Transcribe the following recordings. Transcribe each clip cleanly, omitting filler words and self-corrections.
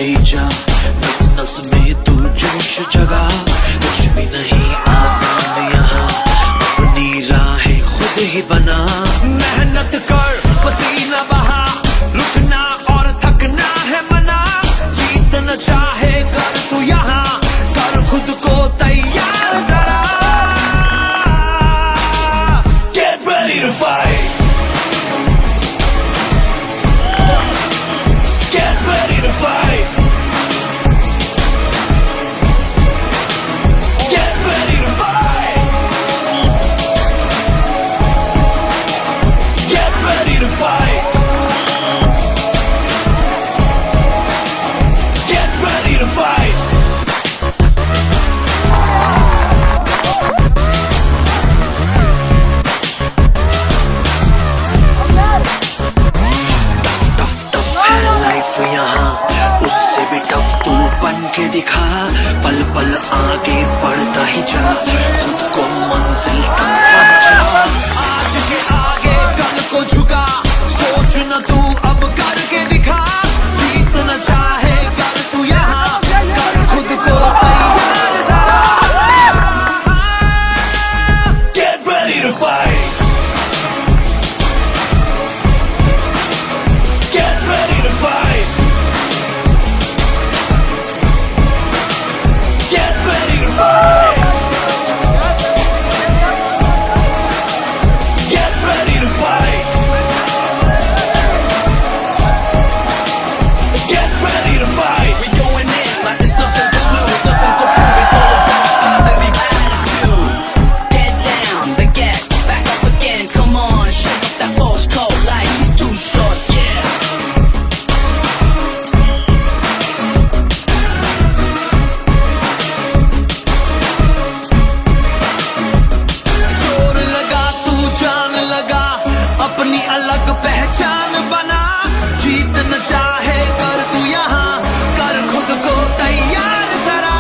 भी जा, नस नस में तू जोश जगा। कुछ भी नहीं आसान यहाँ, अपनी राहें खुद ही बना। मेहनत कर पसीना बहा, रुकना और थकना है मना। जीतना चाहे कर तू यहाँ, कर खुद को तैयार जरा। Get ready to fight. Get ready to fight. Get ready to fight. Get ready to fight. Get ready to fight. Tough है लाइफ यहाँ, उससे भी टफ तू बन के दिखा। पल पल आगे बढ़ता ही जा, खुद को मंजिल तक पहुंचा। आज के आगे कल को झुका, सोच न तू अब करके दिखा। जीतना चाहे कर तू यहाँ, कर खुद को तैयार जरा। Get ready to fight. Get ready to fight. Get ready to fight. Get ready to fight. Get ready to fight. We going in like there's nothing to lose, nothing to prove. It's all about positive attitude. Get down, but get back up again. Come on, shake up that false coat. Life is too short, yeah. जोर लगा तू जान लगा, अपनी अलग पहचान बना। जीतना चाहे कर तू यहाँ, कर खुद को तैयार जरा।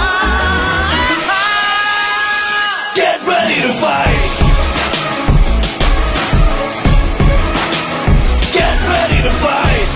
Get ready to fight. Get ready to fight.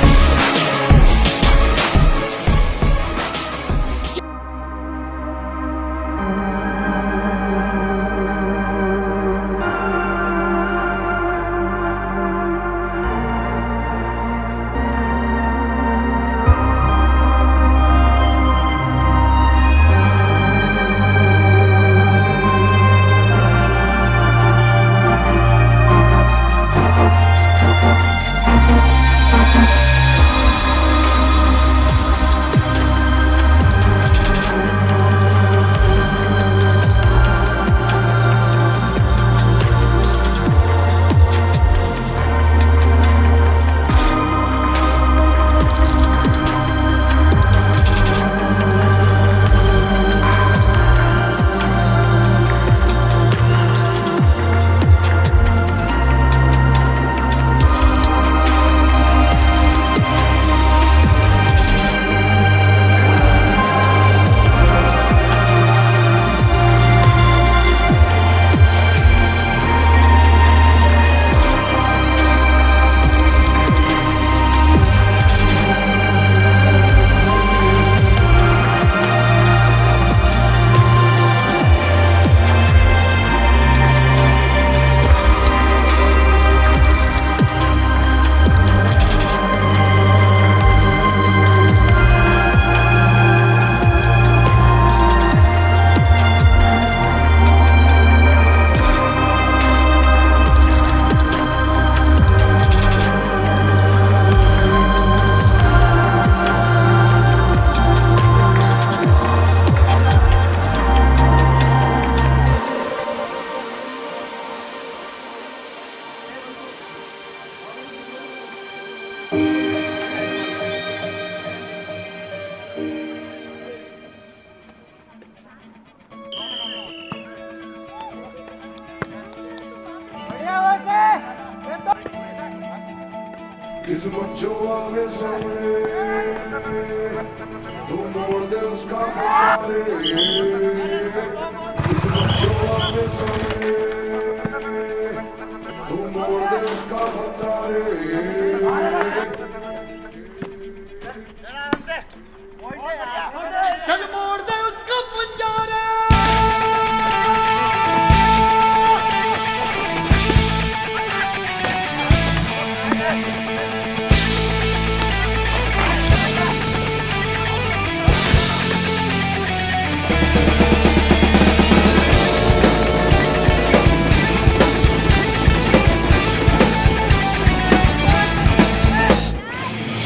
किस्मत जो आवे सामने तू मोड़ दे उसका किनारे। किस्मत जो आवे सामने तू मोड़ दे उसका बंदारे।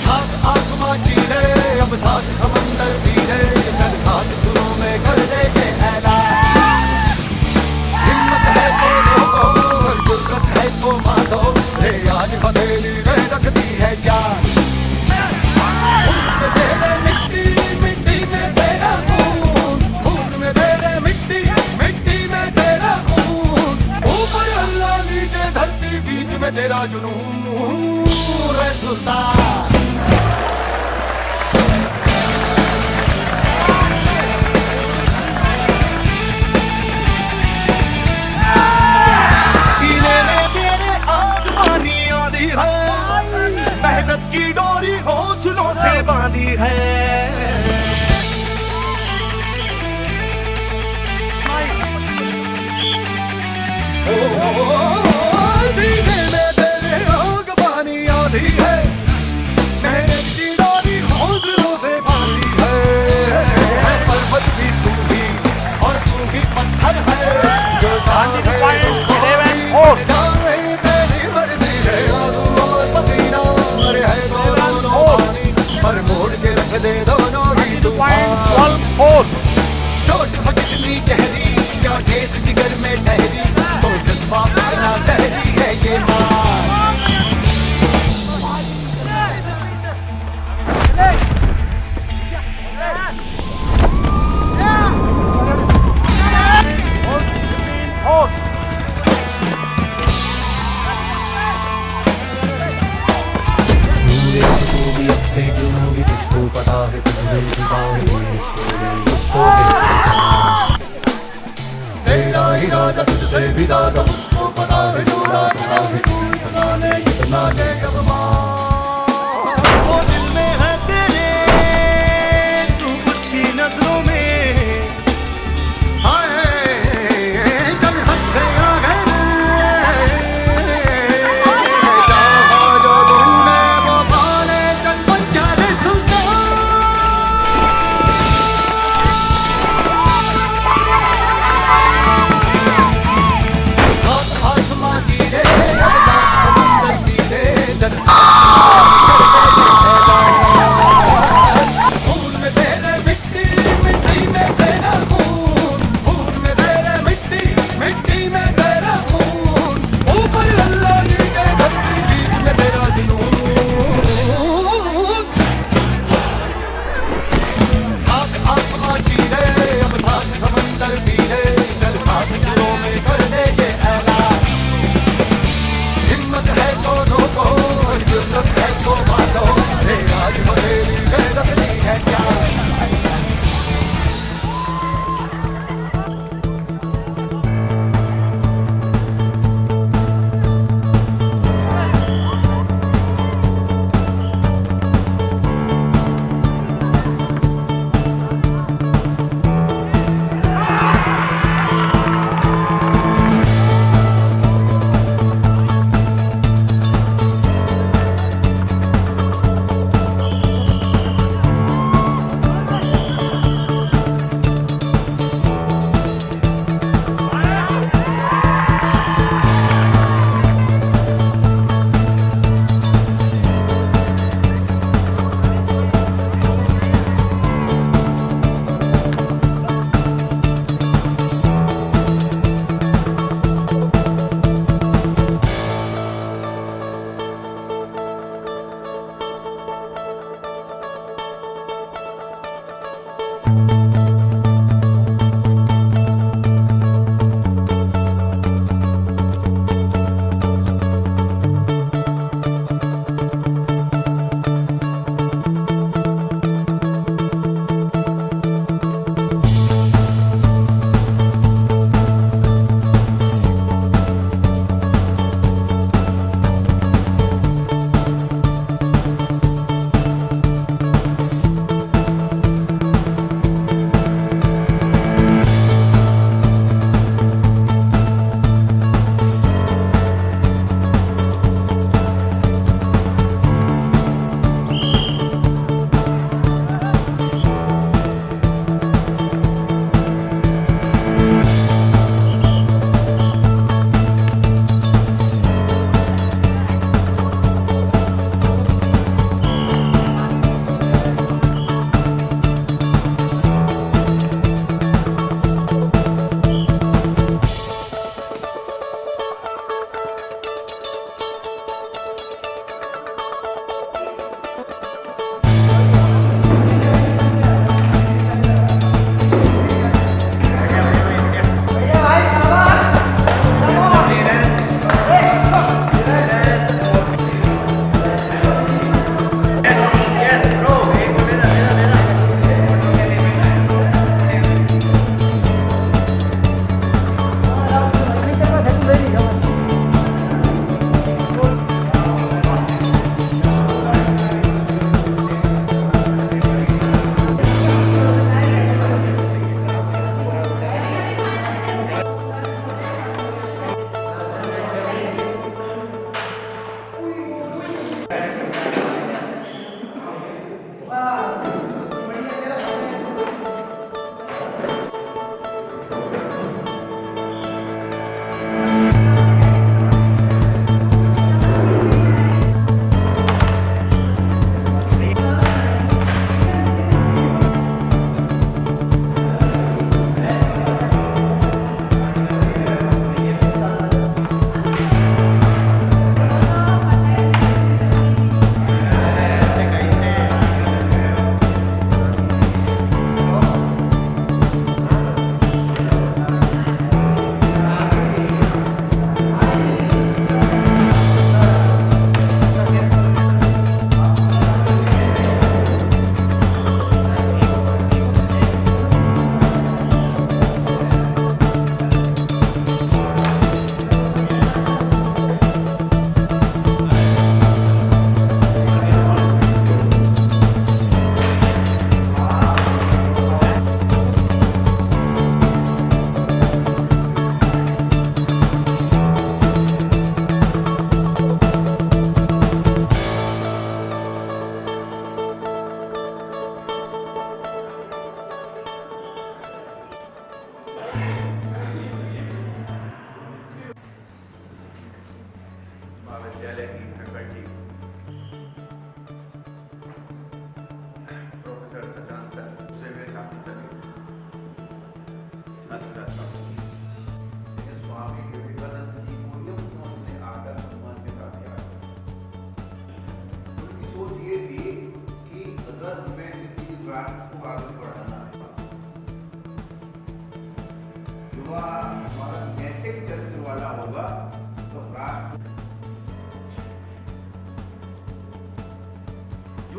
सात आसमां चीरे, अब सात समंदर पीरे, चल सात सुरों में कर दे के ऐलान। हिम्मत है तो देखो और जुर्रत है तो मानो, रे आज हथेली में रख दी है जान। खून में तेरे मिट्टी, मिट्टी में तेरा खून, खून में तेरे मिट्टी, मिट्टी में तेरा खून। ऊपर अल्लाह नीचे धरती, बीच में तेरा जुनून, रे सुल्तान। सीने में तेरे आग पानी आधी है, मेहनत की डोरी हौसलों से बांधी है। ओ, सीने में तेरे आग पानी आधी है, मेहनत की डोरी हौसलों से बांधी है। पर्वत भी तू ही और तू ही पत्थर है, जो चाहे तेरी मर्जी है। आंसू और पसीना अरे है दोनों पानी, पर मोड़ के रख दे दोनों ही तूफान। चोट हो कितनी गहरी, क्या ठेस जिगर में ठहरी, तो जज्बा कितना जहरी है ये मार। से जुनूबी तुझको पता है, तुझमें जुबा है उसको तेरा इरादा तुझसे भी ज्यादा उसको पता है, जो राता है तू इतना ले अब मान। वो दिल में है तेरे, तू उसकी नजरों में हाय, चल हद से आगे चाहा जो तूने वो पाले, चल बन जा रे सुल्तान। सात आसमां चीरे, अब सात समंदर पीरे,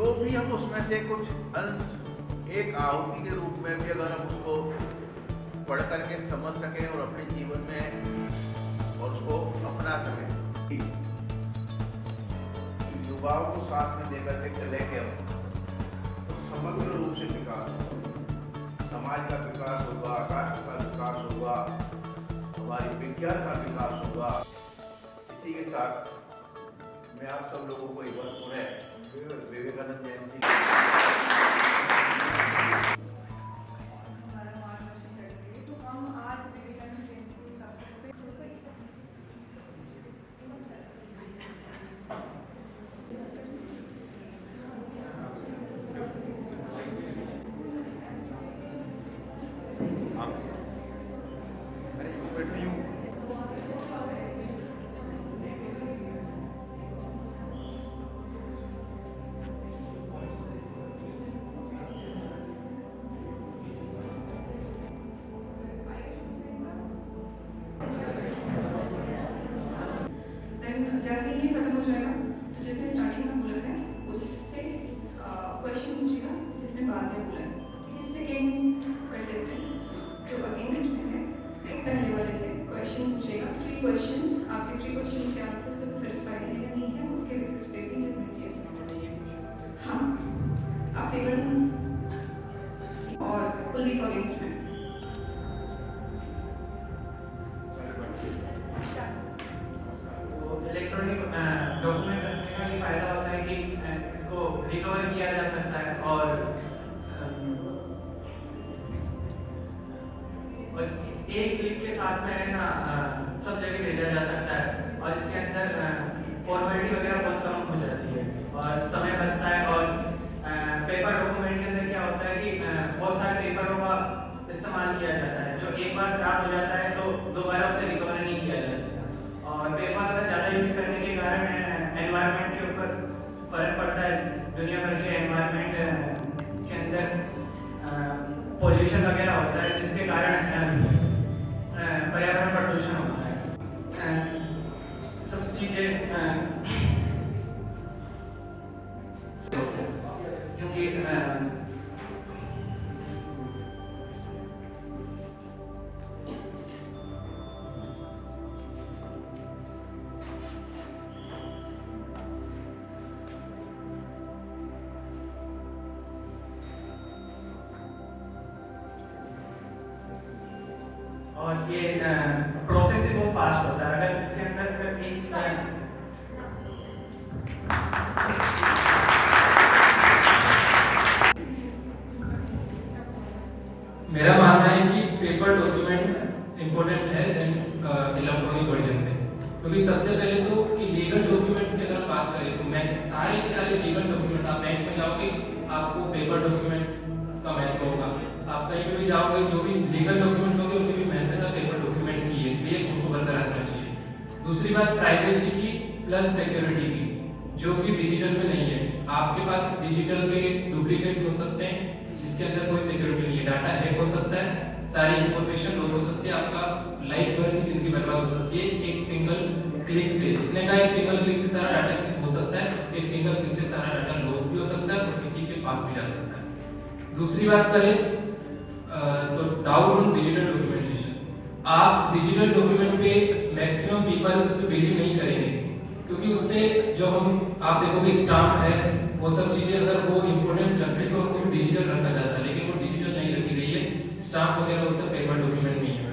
जो भी हम उसमें से कुछ अंश एक आहुति के रूप में भी अगर हम उसको पढ़ करके समझ सकें और अपने जीवन में और उसको अपना सकें, युवाओं को साथ में लेकर के चले के हम तो समग्र रूप से विकास होगा, समाज का विकास होगा, राष्ट्र का विकास होगा, हमारी विज्ञान का विकास होगा। इसी के साथ मैं आप सब लोगों को एक बार पुनः विवेकानंद जयंती जैसे ही खत्म हो जाएगा तो जिसने स्टार्टिंग में बोला है उससे क्वेश्चन पूछेगा जिसने बाद में बोला है, ठीक है। सेकेंड कंटेस्टेंट जो अगेंस्ट में है वो पहले वाले से क्वेश्चन पूछेगा। 3 क्वेश्चंस, आपके 3 क्वेश्चंस के आंसर से वो सेटिस्फाइड है या नहीं है, उसके बेसिस पे भी जजमेंट किया जाएगा। हाँ, आप फेवर में और कुलदीप अगेंस्ट में। इलेक्ट्रॉनिक डॉक्यूमेंट रखने का ये फायदा होता है कि इसको रिकवर किया जा सकता है और एक क्लिक के साथ में है ना सब जगह भेजा जा सकता है और इसके अंदर फॉर्मेलिटी वगैरह बहुत कम हो जाती है और समय बचता है। और पेपर डॉक्यूमेंट के अंदर क्या होता है कि बहुत सारे पेपरों का इस्तेमाल किया जाता है, जो एक बार खराब हो जाता है तो दोबारा उसे रिकवर नहीं किया जा सकता। और पेपर का ज़्यादा यूज़ करने के कारण एनवायरनमेंट के ऊपर फर्क पड़ता है। दुनिया भर के एनवायरनमेंट के अंदर पोल्यूशन वगैरह होता है जिसके कारण पर्यावरण प्रदूषण होता है। सब चीज़ें क्योंकि और ये प्रोसेस ही बहुत फास्ट होता है। अगर इसके अंदर एक मेरा मानना है कि पेपर डॉक्यूमेंट्स इम्पोर्टेंट है देन इलेक्ट्रॉनिक वर्जन से, क्योंकि सबसे पहले तो लीगल डॉक्यूमेंट्स की अगर बात करें तो मैं सारे के सारे लीगल डॉक्यूमेंट्स, आप बैंक में जाओगे आपको पेपर डॉक्यूमेंट का महत्व होगा, आप कहीं पे भी जाओगे जो भी लीगल डॉक्यूमेंट्स होंगे उनकी भी महत्वता पेपर डॉक्यूमेंट की है, इसलिए उनको बरकरार रखना चाहिए। दूसरी बात प्राइवेसी की प्लस सिक्योरिटी की, जो कि डिजिटल में नहीं है। आपके पास डिजिटल के डुप्लीकेट्स हो सकते हैं जिसके अंदर कोई सिक्योरिटी नहीं है, डाटा हैक हो सकता है, सारी इंफॉर्मेशन लॉस हो सकती है, आपका लाइफ भर की जिंदगी बर्बाद हो सकती है एक सिंगल क्लिक से। इसने कहा एक सिंगल क्लिक से सारा डाटा हो सकता है, एक सिंगल क्लिक से सारा डाटा लॉस भी हो सकता है और किसी के पास भी जा सकता है। दूसरी बात करें तो डाउट ऑन डिजिटल डॉक्यूमेंटेशन, आप डिजिटल डॉक्यूमेंट पे मैक्सिमम पीपल उस पर बिलीव नहीं करेंगे, क्योंकि उस पर जो आप देखोगे स्टाम्प है वो सब चीज़ें अगर वो इम्पोर्टेंस रखते तो उनको भी डिजिटल रखा जाता है, लेकिन वो डिजिटल नहीं रखी गई है, स्टाम्प वगैरह वो सब पेपर डॉक्यूमेंट नहीं है।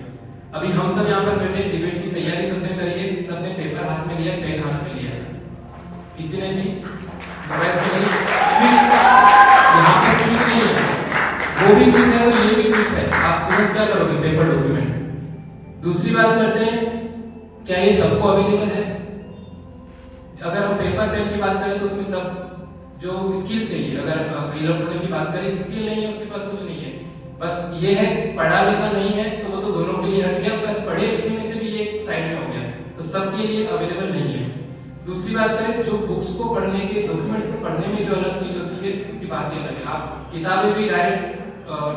अभी हम सब यहाँ पर बैठे डिबेट की तैयारी सबने करी है, सबने पेपर हाथ में लिया, पेन हाथ में लिया, किसी ने भी मोबाइल से नहीं, यहाँ पर क्लिक नहीं है, वो भी क्लिक है तो ये भी क्लिक है, आप तुरंत क्या करोगे पेपर डॉक्यूमेंट। दूसरी बात करते हैं, क्या ये सबको अवेलेबल है? अगर हम पेपर पेन की बात करें तो उसमें सब जो स्किल चाहिए, अगर इलेक्ट्रॉनिक की बात करें स्किल नहीं है उसके पास, कुछ नहीं है, बस ये है पढ़ा लिखा नहीं है तो वो तो दोनों के लिए हट गया, बस पढ़े लिखे में से भी ये साइड में हो गया, तो सबके लिए अवेलेबल नहीं है। दूसरी बात करें जो बुक्स को पढ़ने के, डॉक्यूमेंट्स को पढ़ने में जो अलग चीज होती है उसकी बात ही अलग है। आप किताबें भी डायरेक्ट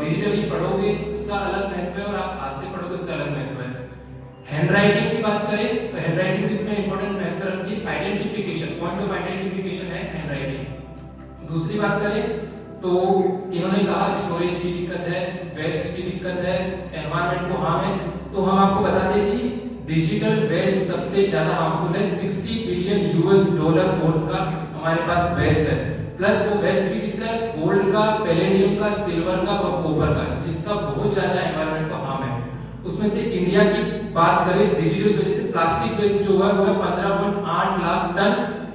डिजिटली पढ़ोगे उसका अलग महत्व है और आप हाथ से पढ़ोगे उसका अलग महत्व है। हैंड राइटिंग की बात करें तो हैंड राइटिंग इसमें इंपॉर्टेंट महत्व रखती है, आइडेंटिफिकेशन, पॉइंट ऑफ आइडेंटिफिकेशन है हैंड राइटिंग। दूसरी बात करें तो इन्होंने कहा स्टोरेज की दिक्कत है, वेस्ट की दिक्कत है, एनवायरनमेंट को हार्म है। तो हम आपको बता दें कि डिजिटल वेस्ट सबसे ज्यादा हार्मफुल है। $60 बिलियन वर्थ का हमारे पास वेस्ट है। प्लस वो वेस्ट भी किसका है? गोल्ड का, पैलेडियम का, सिल्वर का और कॉपर का, जिसका बहुत ज्यादा एनवायरनमेंट को हार्म है। उसमें से इंडिया की बात करें डिजिटल वेस्ट से, प्लास्टिक वेस्ट जो है वो है 15.8 lakh tonne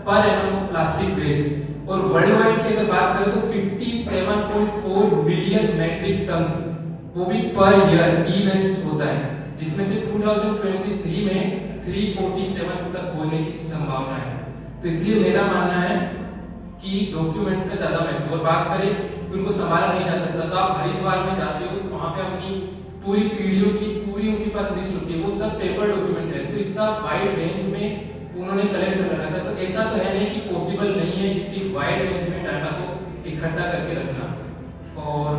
per annum plastic waste. और वर्ल्ड वाइड की अगर बात करें तो 57.4 मिलियन मैट्रिक टन, वो भी पर ईयर ई वेस्ट होता है, जिसमें से 2023 में 347 तक होने की संभावना है। तो इसलिए मेरा मानना है कि डॉक्यूमेंट्स का ज्यादा महत्व। और बात करें उनको संभाला नहीं जा सकता, तो आप हरिद्वार में जाते हो तो वहां पे अपनी पूरी पीढ़ियों की पूरी उनके पास लिस्ट होती है, वो सब पेपर डॉक्यूमेंट है। तो इतना वाइड रेंज में उन्होंने कलेक्ट कर रखा था। तो ऐसा तो है नहीं कि पॉसिबल नहीं है इतनी वाइड रेंज में डाटा को इकट्ठा करके रखना। और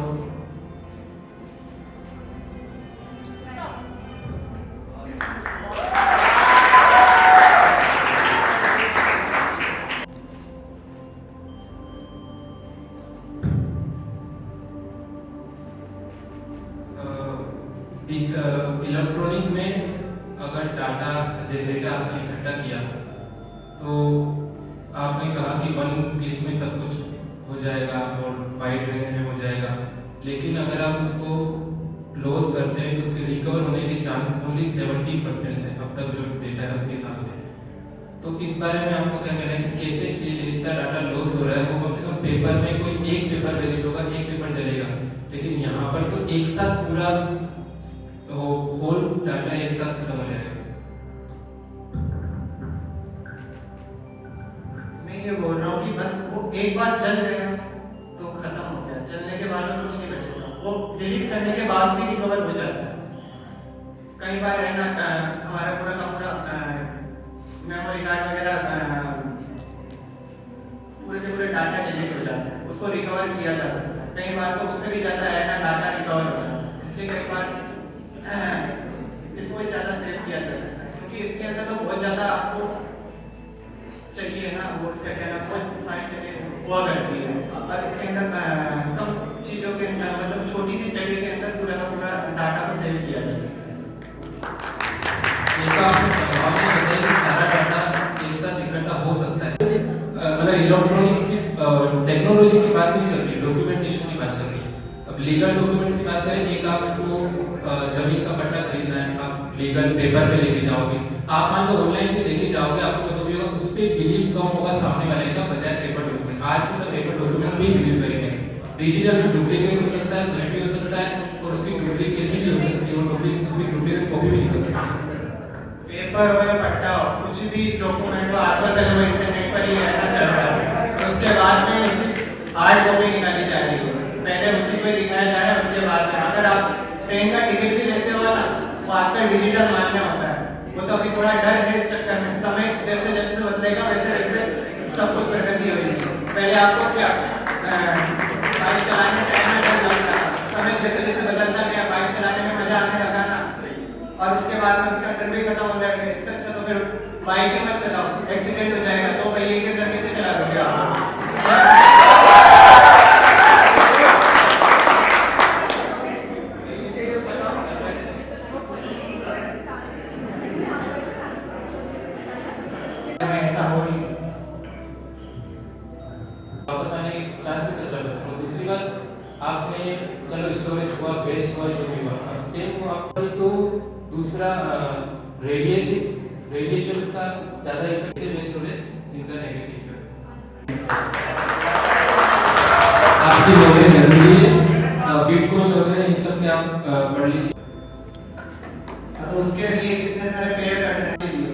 इलेक्ट्रॉनिक में अगर डाटा जनरेटर आपने इकट्ठा किया तो आपने कहा कि 1 क्लिक में सब कुछ हो जाएगा और वाइड रेंज में हो जाएगा, लेकिन अगर आप उसको लॉस करते हैं तो उसके रिकवर होने के चांस ओनली 70% है अब तक जो डेटा है उसके हिसाब से। तो इस बारे में आपको क्या कहना है कि कैसे इतना डाटा लॉस हो रहा है? वो कम से कम पेपर में कोई एक पेपर वेस्ट होगा, एक पेपर चलेगा, लेकिन यहाँ पर तो एक साथ पूरा होल डाटा एक साथ खत्म हो जाएगा। मैं ये बोल रहा हूँ कि बस वो एक बार चल गया तो खत्म हो गया, चलने के बाद में कुछ नहीं बचेगा। वो डिलीट करने के बाद भी रिकवर हो जाता है। कई बार है ना हमारा पूरा का पूरा मेमोरी कार्ड वगैरह पूरे के पूरे डाटा डिलीट हो जाते हैं, उसको रिकवर किया जा सकता है। कई बार तो उससे भी ज़्यादा है ना डाटा रिकवर हो जाता है, इसलिए कई बार इसको ज़्यादा सेव किया जा सकता है, क्योंकि इसके अंदर तो बहुत ज़्यादा आपको चाहिए ना, वो इसका कहना बहुत सारी जगह हुआ करती है। अब इसके अंदर कम चीज़ों के मतलब छोटी सी जगह के अंदर पूरा का पूरा डाटा को सेव किया जा सकता है। ये तो आपने संभावना बताई कि सारा डाटा एक साथ इकट्ठा हो सकता है। मतलब इलेक्ट्रॉनिक्स की टेक्नोलॉजी की बात नहीं चल रही, डॉक्यूमेंटेशन की बात चल रही है। अब लीगल डॉक्यूमेंट्स की बात करें, एक आपको जमीन का पट्टा खरीदना है, आप लीगल पेपर पे लेके जाओगे, आप मान लो ऑनलाइन पे लेके जाओगे, आपको पता होगा उस पे बिलीव कम होगा सामने वाले का बजाय पेपर डॉक्यूमेंट। आज के सब पेपर डॉक्यूमेंट पे बिलीव करेंगे। डिजिटल में डुप्लीकेट हो सकता है, कुछ भी हो सकता है, और उसकी डुप्लीकेसी भी हो सकती है, और उसकी डुप्लीकेट कॉपी भी निकल सकती है। पेपर हो या पट्टा हो, कुछ भी डॉक्यूमेंट हो, आजकल वो इंटरनेट पर ही रहना चल रहा है। और उसके बाद में उसकी हार्ड कॉपी निकाली जा रही है, पहले उसी को दिखाया जा रहा है। उसके बाद में अगर आप ट्रेन का टिकट भी लेते हो ना, वो आजकल डिजिटल मान्य होता है। वो तो अभी थोड़ा डर है इस चक्कर में, समय जैसे जैसे बदलेगा वैसे वैसे सब कुछ प्रगति होगी। पहले आपको क्या बाइक चलाने से डर लगता था, समय जैसे जैसे बदलता गया बाइक चलाने में मजा आने लगा ना, और उसके बाद में उसका डर भी खत्म हो जाएगा। इससे अच्छा तो फिर बाइक ही मत चलाओ, एक्सीडेंट हो जाएगा। तो पहिए के अंदर कैसे चला लोगे आप? ऐसा हो नहीं सकता। वापस आने के चांसेस है प्लस। और दूसरी बात, आपने चलो स्टोरेज हुआ, वेस्ट हुआ, जो भी हुआ, अब सेम को आप तो दूसरा रेडिएशंस का ज़्यादा इफेक्ट से वेस्ट हो रहे जिनका नेगेटिव है। आपकी नॉलेज जरूरी है, बिटकॉइन वगैरह इन सब में आप पढ़ लीजिए। तो उसके लिए कितने सारे पेड़ करने चाहिए,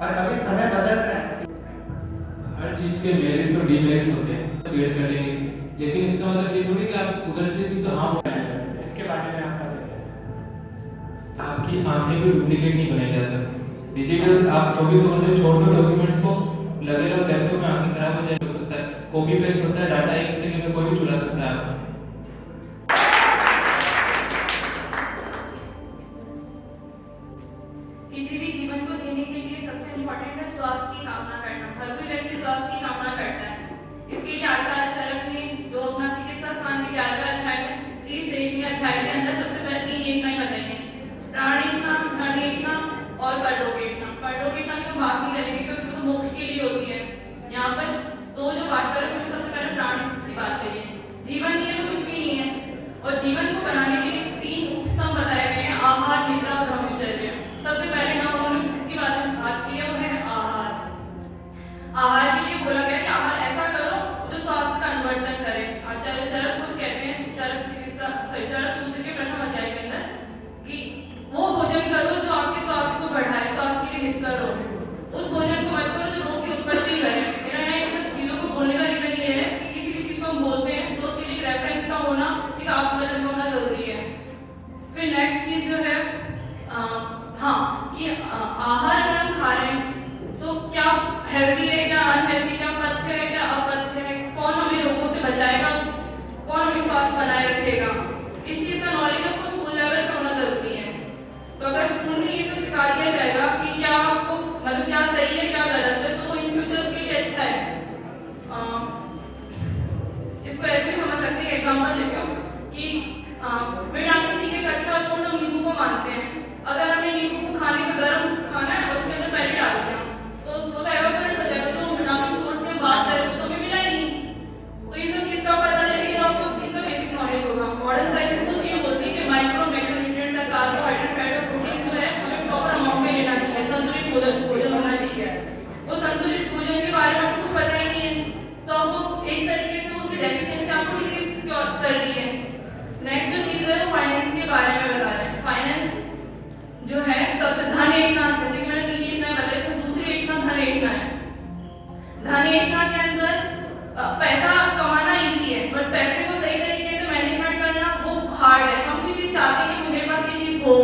और अभी समय बदल रहा है। हर चीज के मेरिट्स और डीमेरिट्स होते हैं, पेड़ कर लेंगे, लेकिन इसका मतलब ये थोड़ी कि आप उधर से भी तो हाँ इसके बारे में आपका आपकी आंखें भी डुप्लीकेट नहीं बनाई जा सकती। डिजिटल आप 24 घंटे छोड़ दो डॉक्यूमेंट्स को, लगे रहो लैपटॉप में, आंखें खराब हो जाए, हो सकता है कॉपी पेस्ट होता है, डाटा एक सेकंड में कोई भी चुरा सकता है आपका। किसी भी जीवन को जीने के लिए सबसे इम्पोर्टेंट है स्वास्थ्य की कामना करना। हर कोई व्यक्ति स्वास्थ्य की कामना करता है, इसके लिए होती है। यहाँ पर तो जो बात करें उसमें सबसे पहले प्राण की बात करिए। जीवन नहीं है तो कुछ भी नहीं है, और जीवन को बनाने के लिए 3 स्तंभ बताए गए हैं, आहार, निद्रा और ब्रह्मचर्य। सबसे पहले हम उन्होंने जिसकी बात की है वो है आहार। आहार के लिए बोला गया कि आहार ऐसा करो जो स्वास्थ्य का अनुवर्तन करे। आचार्य चरक खुद कहते हैं, चरक सूत्र के प्रथम अध्याय के अंदर, कि वो भोजन करो जो आपके स्वास्थ्य को बढ़ाए, स्वास्थ्य के लिए हित करो। उस भोजन को मत करो जो रोग की उत्पत्ति करे। मेरा इन सब चीजों को बोलने का रीजन ये है कि किसी भी चीज को हम बोलते हैं तो उसके लिए रेफरेंस का होना, एक आत्मवचन का होना जरूरी है। फिर नेक्स्ट चीज जो है कि आहार अगर हम खा रहे हैं तो क्या हेल्दी है, क्या अनहेल्दी, क्या पथ्य है, क्या अपथ्य है, कौन हमें रोगों से बचाएगा, कौन हमें स्वास्थ्य बनाए रखेगा, इस चीज का नॉलेज आपको स्कूल लेवल पे होना जरूरी है। तो अगर स्कूल में ये सब सिखा दिया जाएगा कि क्या आपको मतलब क्या सही है क्या गलत है, तो वो इन फ्यूचर उसके लिए अच्छा है। इसको ऐसे भी समझ सकते हैं, एग्जांपल देते हो कि विटामिन सी का एक अच्छा सोर्स हम नींबू को मानते हैं। अगर हमने नींबू को खाने का गर्म खाना है और उसके अंदर पहले डाल दिया तो उसको तो एवापोरेट हो जाएगा, तो विटामिन सोर्स की बात करें तो हमें मिला ही नहीं। तो ये सब चीज का पता चलेगा, आपको उस चीज का बेसिक नॉलेज होगा। मॉडर्न साइंस खुद ये बोलती है कि माइक्रो मैक्रोन्यूट्रिएंट्स और कार्बोहाइड्रेट, फैट और प्रोटीन जो है हमें प्रॉपर अमाउंट में लेना चाहिए, संतुलित भोजन होना चाहिए। वो संतुलित भोजन के बारे में आपको कुछ पता ही नहीं है, तो वो एक तरीके से उसकी डेफिशिएंसी आपको डिजीज क्योर कर रही है। नेक्स्ट जो चीज है वो फाइनेंस के बारे में बता रहे हैं। फाइनेंस जो है सबसे धन एचना, जैसे कि मैंने 3 एचना बताया, इसमें दूसरी एचना धन एचना है। धन एचना के अंदर पैसा कमाना इजी है, बट पैसे को सही तरीके से मैनेजमेंट करना वो हार्ड है। हम कोई चीज चाहते हैं कि मेरे पास ये चीज हो,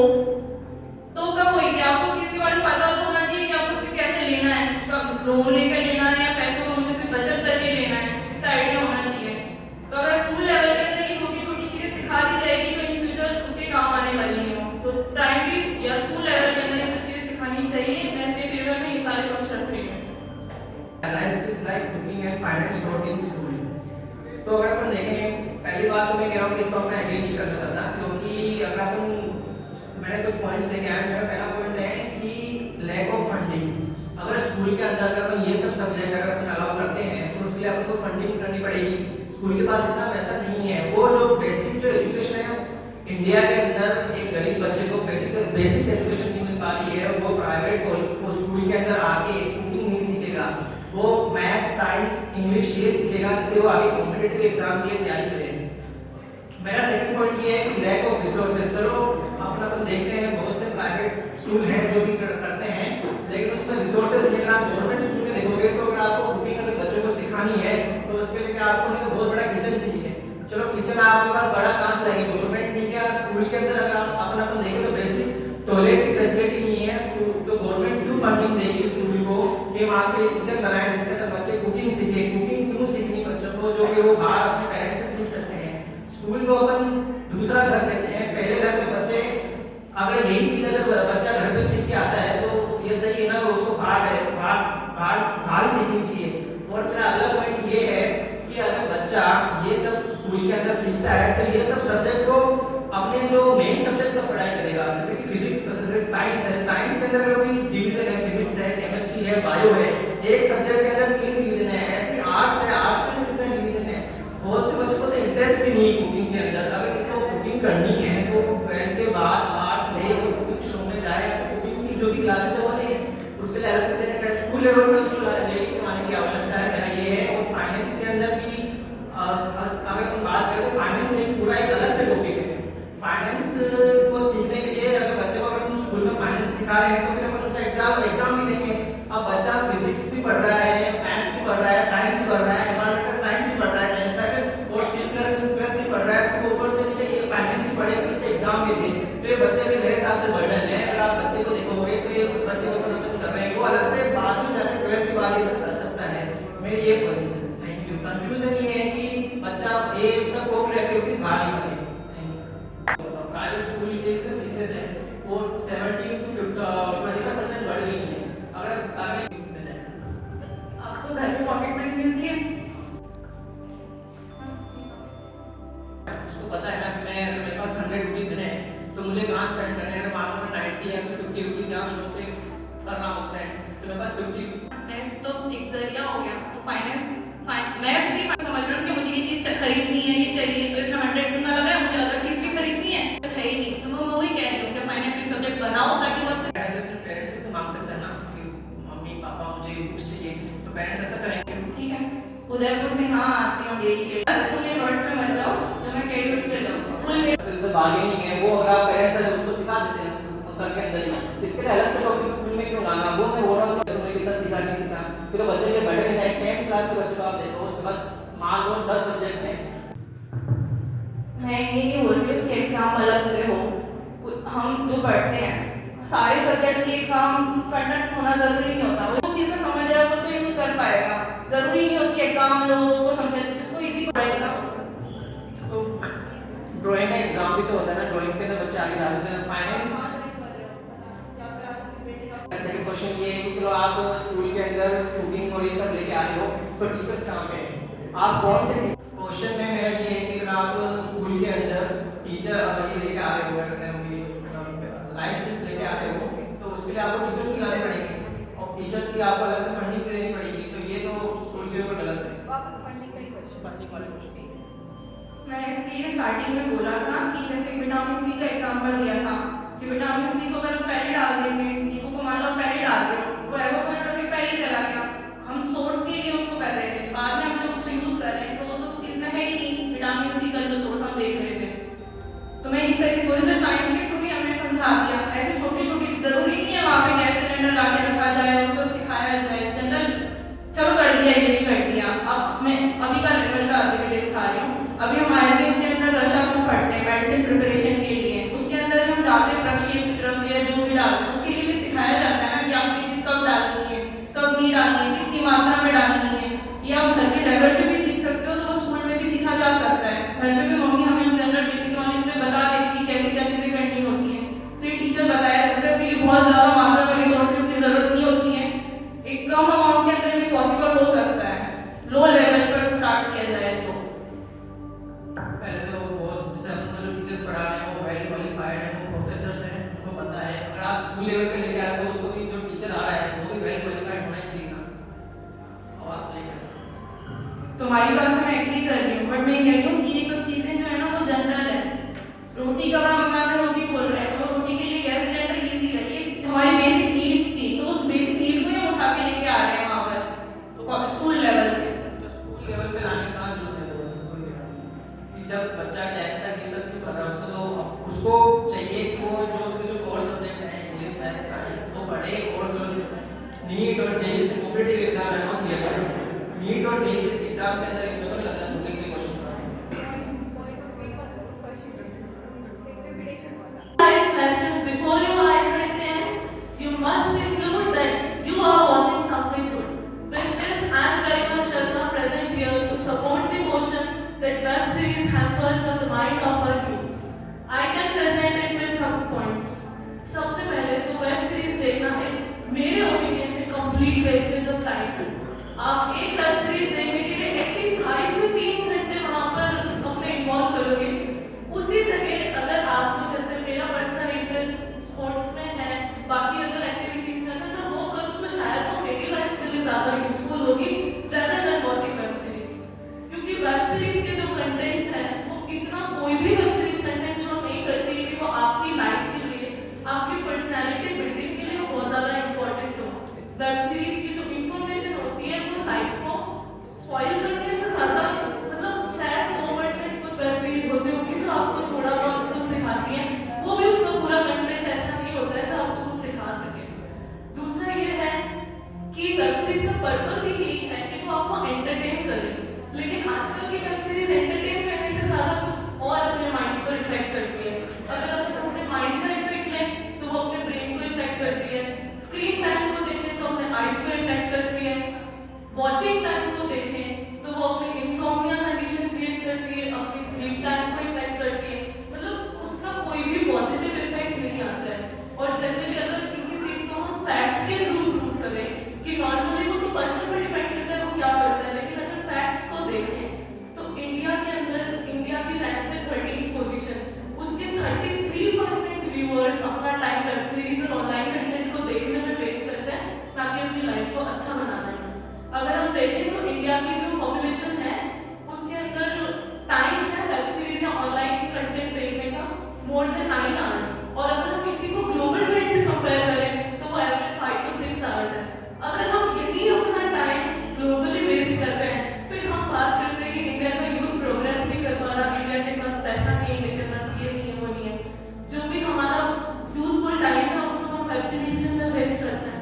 तो कब होगी? आपको उस चीज के बारे में पता तो होना चाहिए कि आपको उसको कैसे लेना है, उसका लोन लेकर लेना है या पैसों को मुझे सिर्फ बचत करके लेना है, इसका आइडिया होना चाहिए। तो अगर स्कूल लेवल के अंदर ये छोटी छोटी चीजें सिखा दी जाएगी तो इन फ्यूचर उसके काम आने वाली है। तो प्राइमरी या स्कूल लेवल के अंदर ये सब चीजें सिखानी चाहिए। मैं इसके फेवर में ये सारे पक्ष रख रही हूँ। Life is like cooking and finance taught in school. तो अगर अपन देखें, पहली बात तो मैं कह रहा हूँ कि इसको मैं एग्री नहीं करना चाहता, क्योंकि अगर अपन मैंने कुछ पॉइंट्स लेके आया। मेरा पहला पॉइंट है कि लैक ऑफ फंडिंग। अगर स्कूल के अंदर अगर अपन ये सब सब्जेक्ट अगर अपन अलाउ करते हैं तो उसके लिए अपन को फंडिंग करनी पड़ेगी। स्कूल के पास इतना पैसा नहीं है। वो जो बेसिक जो एजुकेशन है इंडिया के अंदर, एक गरीब बच्चे को बेसिक एजुकेशन नहीं मिल पा रही है। वो प्राइवेट को स्कूल के अंदर आके कुकिंग नहीं सीखेगा, वो मैथ, साइंस, इंग्लिश ये सीखेगा जिससे वो आगे कॉम्पिटिटिव एग्जाम की तैयारी करे। मेरा सेकंड पॉइंट ये है कि लैक ऑफ रिसोर्सेज। चलो अपन देखते हैं बहुत से प्राइवेट स्कूल हैं जो भी करते हैं, लेकिन उसमें रिसोर्सेज नहीं। अगर आप गवर्नमेंट स्कूल में देखोगे तो अगर आपको कुकिंग अगर बच्चों को सिखानी है तो उसके लिए आपको नहीं बहुत बड़ा किचन चाहिए। चलो किचन आपके पास बड़ा कहाँ से लगेगा? गवर्नमेंट ने क्या स्कूल के अंदर अगर अपन देखें तो बेसिक टॉयलेट की फैसिलिटी नहीं है स्कूल, तो गवर्नमेंट क्यों फंडिंग देगी स्कूल को कि हम आपके लिए किचन बनाएं जिसके अंदर बच्चे कुकिंग सीखें? कुकिंग क्यों सीखनी बच्चों को, जो कि वो बाहर अपने पेरेंट्स से सीख सकते हैं। स्कूल को अपन दूसरा घर लेते हैं। पहले घर में बच्चे अगर यही चीज अगर बच्चा घर पे सीख के आता है तो ये सही है ना, उसको बाहर सीखनी चाहिए। और मेरा अगला पॉइंट ये है कि अगर बच्चा ये सब स्कूल के अंदर सीखता है तो ये सब सब्जेक्ट को अपने जो मेन सब्जेक्ट पर पढ़ाई करेगा, जैसे कि फिजिक्स, साइंस है, साइंस के अंदर भी डिवीजन है, फिजिक्स है, केमिस्ट्री है, बायो है। एक सब्जेक्ट के अंदर 3 डिवीजन है। ऐसे आर्ट्स है, आर्ट्स के अंदर कितने डिवीजन है? बहुत से बच्चों को तो इंटरेस्ट भी नहीं है कुकिंग के अंदर। अगर किसी को कुकिंग करनी है तो 12th के बाद आर्ट्स ले और कुकिंग शो में जाए, कुकिंग की जो भी क्लासेस है वो ले, उसके लिए अलग से देने का स्कूल लेवल पे उसको लेके करवाने की आवश्यकता है। मेरा ये है। और फाइनेंस के अंदर भी अगर हम बात करें तो फाइनेंस एक पूरा एक अलग से टॉपिक है। फाइनेंस को सीखने के लिए अगर बच्चे को अगर हम स्कूल में फाइनेंस सिखा रहे हैं तो फिर अपन उसका एग्जाम भी देंगे। अब बच्चा फिजिक्स भी पढ़ रहा है, मैथ्स भी पढ़ रहा है, साइंस भी पढ़ रहा है, एनवायरमेंटल साइंस भी पढ़ रहा है 10th तक, और C++ भी पढ़ रहा है, तो ऊपर से भी ये फाइनेंस भी पढ़े, फिर उसके एग्जाम भी दे। तो ये बच्चे के मेरे हिसाब से बर्डन है। अगर आप बच्चे को देखोगे तो ये बच्चे को कर रहे हैं, वो अलग से बाद में जाकर 12th के बाद ये सब कर सकता है। मेरे ये पॉइंट्स हैं। Thank you. कंक्लूजन ये है कि बच्चा ये सब कोर एक्टिविटीज बाहर ही करे। प्राइवेट स्कूल के जो फीसेस है वो 17 to 25% बढ़ गई है। अगर इसमें आपको घर पे पॉकेट मनी मिलती है? उसको पता है ना कि मैं मेरे पास 100 रुपीज है तो मुझे कहाँ स्पेंड करना है। अगर मान लो मैं 90 या 50 रुपीज यहाँ शॉप पे कर रहा हूँ स्पेंड, तो मेरे पास 50 मैथ्स तो एक जरिया हो गया, वो मैथ्स थी, समझ लो कि मुझे ये चीज़ खरीदनी है, ये चाहिए, तो इसमें 100 दूंगा लगा है, मुझे अदर चीज़ भी खरीदनी है ही नहीं। तो मैं वही कह रही हूँ कि फाइनेंस एक सब्जेक्ट बनाओ ताकि वो अच्छे पेरेंट्स से तो मांग सकते हैं ना कि मम्मी पापा मुझे कुछ चाहिए, तो पेरेंट्स ऐसा करेंगे। ठीक है, उदयपुर से हाँ आती हूँ डेडिकेट, तुम ये वर्ड्स में मत जाओ, जो मैं कह रही हूँ उस पर जाओ। स्कूल में जैसे बार्गेनिंग है वो अगर आप पेरेंट्स हैं उसको सिखा देते हैं स्कूल के अंदर ही, इसके लिए अलग से टॉपिक स्कूल में क्यों लाना? वो मैं बोल रहा हूँ तुमने कितना सीखा नहीं सीखा, फिर तो बच्चे के बड़े नहीं, 10th क्लास के बच्चे को आप देखो उसके पास मान लो 10 सब्जेक्ट हैं। मैं ये नहीं बोल रही उसके एग्जाम अलग से हो, हम जो पढ़ते हैं सारे सब्जेक्ट्स की एग्जाम कंडक्ट होना जरूरी नहीं होता, वो उस चीज़ को समझ रहा है उसको यूज कर पाएगा, जरूरी नहीं उसकी एग्जाम लो उसको समझे, जिसको इजी पड़ेगा। तो ड्राइंग का एग्जाम भी तो होता है ना, ड्राइंग के अंदर बच्चे आगे जाते हैं। फाइनेंस सेकंड क्वेश्चन ये है कि चलो आप स्कूल के अंदर कुकिंग और ये सब लेके आ रहे हो, तो टीचर्स कहाँ पे हैं? आप कौन से क्वेश्चन में मेरा ये है कि अगर आप स्कूल के अंदर टीचर ये लेके आ रहे हो, क्या कहते हैं ये लाइफ स्किल्स लेके आ रहे हो, तो उसके लिए आपको टीचर्स भी लाने पड़ेंगे और टीचर्स की आपको अलग से फंडिंग भी देनी पड़ेगी, तो ये तो स्कूल के ऊपर गलत है। वापस फंडिंग का ही क्वेश्चन, फंडिंग वाले क्वेश्चन मैंने इसके लिए स्टार्टिंग में बोला था कि जैसे विटामिन सी का एग्जांपल दिया था कि विटामिन सी को अगर हम पहले डाल देंगे, नींबू को मान लो पहले डाल रहे हो, वो एवोपोरेट होकर पहले चला गया, हम सोर्स के लिए उसको कर रहे थे, बाद में हम जब उसको यूज कर रहे हैं तो वो तो उस चीज़ में है ही नहीं, विटामिन सी का जो सोर्स हम देख रहे थे। तो मैं इस तरीके से तो साइंस के थ्रू ही हमने समझा दिया, ऐसे छोटी छोटी जरूरी नहीं है वहाँ पे गैस सिलेंडर ला के रखा जाए और सब सिखाया जाए, जनरल चलो कर दिया ये भी कर दिया। अब मैं अभी का लेवल का अभी दिखा रही हूँ, अभी हम आयुर्वेद के अंदर रसा से पढ़ते हैं मेडिसिन प्रिपरेशन के लिए, उसके अंदर हम डालते हैं प्रक्षेप द्रव्य जो भी डालते हैं उसके लिए भी सिखाया जाता है ना कि आपको ये चीज़ कब डालनी है, कब नहीं डालनी है, कितनी मात्रा में डालनी है, ये आप घर के लेवल पे भी सीख सकते हो, तो वो स्कूल में भी सीखा जा सकता है। घर पे भी मम्मी हमें जनरल बेसिक नॉलेज में बता देती कि कैसे क्या चीज़ें करनी होती हैं, तो ये टीचर बताया जाता है, इसके लिए बहुत ज़्यादा मात्रा में रिसोर्सेज की जरूरत नहीं होती है, एक कम अमाउंट के अंदर भी पॉसिबल हो सकता है, लो लेवल पर स्टार्ट किया जाए तो। पहले तो वो जैसे हमको जो टीचर्स पढ़ा रहे हैं वो वेल क्वालिफाइड है, वो प्रोफेसर्स हैं, उनको पता है। अगर आप स्कूल लेवल पे लेके आ रहे हो तो उसको भी जो टीचर आ रहा है वो भी वेल क्वालिफाइड होना चाहिए ना। और आप नहीं तुम्हारी बात से मैं एग्री कर रही हूँ, बट मैं कह रही हूँ कि ये सब चीज़ें जो है ना वो जनरल है, रोटी का बड़ा मकान में रोटी बोल रहे हैं, तो रोटी के लिए गैस सिलेंडर ईजी है, ये हमारी बेसिक नीड्स थी, तो उस बेसिक नीड को ही हम उठा के लेके आ रहे हैं वहाँ पर तो स्कूल लेवल पे। तो स्कूल लेवल पे लाने का जरूरत है वो स्कूल लेवल कि जब बच्चा 10th तक ये सब क्यों कर रहा है, उसको तो उसको चाहिए कि वो जो उसके जो कोर सब्जेक्ट हैं इंग्लिश मैथ साइंस वो पढ़े और जो नीट और जेईई से कॉम्पिटिटिव एग्जाम है वो क्लियर करे। नीट और जेईई एग्जाम के अंदर एक पेपर लगता है बुकिंग के question flashes before your eyes at the end, you must include that you are watching something good. With this, I am Garima Sharma present here to support the motion that web series hampers the mind of our youth. I can present it with some points. सबसे पहले तो web series देखना इस मेरे opinion में complete wastage of time है। आप एक वेब सीरीज देखने के लिए एटलीस्ट 2.5 से 3 घंटे वहाँ पर अपने इन्वॉल्व करोगे। उसी जगह अगर आपको जैसे मेरा पर्सनल इंटरेस्ट स्पोर्ट्स में है, बाकी अदर एक्टिविटीज में अगर मैं वो करूँ तो शायद वो मेरी लाइफ के लिए ज़्यादा यूजफुल होगी rather than watching web series. क्योंकि वेब सीरीज के जो कंटेंट्स हैं वो इतना कोई भी वेब सीरीज कंटेंट शो नहीं करती है कि वो आपकी लाइफ के लिए, आपकी पर्सनैलिटी बिल्डिंग के लिए बहुत ज़्यादा इंपॉर्टेंट हो। वेब सीरीज की जो इंफॉर्मेशन होती है वो लाइफ को स्पॉइल करने से ज़्यादा, मतलब शायद 2% कुछ वेब सीरीज होती होंगी जो आपको थोड़ा बहुत कुछ सिखाती हैं, वो भी उसका पूरा कंटेंट ऐसा नहीं होता है जो आपको कुछ सिखा सके। दूसरा ये है कि वेब सीरीज का पर्पस ही यही है कि वो आपको एंटरटेन करे, लेकिन आजकल की वेब सीरीज एंटरटेन करने से ज़्यादा कुछ और अपने माइंड पर इफेक्ट करती है। अगर आप अपने माइंड का इफेक्ट लें तो वो अपने ब्रेन को इफेक्ट करती है, स्क्रीन टाइम को देखें तो अपने आइज को इफेक्ट करती है, वॉचिंग टाइम को देखें तो वो अपनी इंसोम्निया कंडीशन क्रिएट करती है, अपनी स्लीप टाइम को इफेक्ट करती है, मतलब उसका कोई भी पॉजिटिव इफेक्ट नहीं आता है। और जनरली अगर किसी चीज़ को हम फैक्ट्स के थ्रू प्रूव करें कि नॉर्मली वो तो पर्सन पर डिपेंड करता है वो क्या करता है, लेकिन अगर फैक्ट्स को देखें तो इंडिया के अंदर इंडिया की रैंक है 13th पोजीशन, उसके 33% व्यूअर्स अपना टाइम वेब सीरीज और ऑनलाइन कंटेंट को देखने में वेस्ट करते हैं, ताकि अपनी लाइफ को अच्छा बनाना है। अगर हम देखें तो इंडिया की जो पॉपुलेशन है उसके अंदर टाइम है वेब सीरीज या ऑनलाइन कंटेंट देखने का मोर देन 9 आवर्स, और अगर हम इसी को ग्लोबल ट्रेंड से कंपेयर करें तो वो एवरेज 5 to 6 आवर्स है। अगर हम यही अपना टाइम ग्लोबली वेस्ट कर रहे हैं, फिर हम बात करते हैं कि इंडिया का यूथ प्रोग्रेस नहीं कर पा रहा, इंडिया के पास पैसा नहीं है, इंडिया के पास ये नहीं है वो नहीं है, जो भी हमारा यूजफुल टाइम है उसको हम वेब सीरीज के अंदर वेस्ट करते हैं।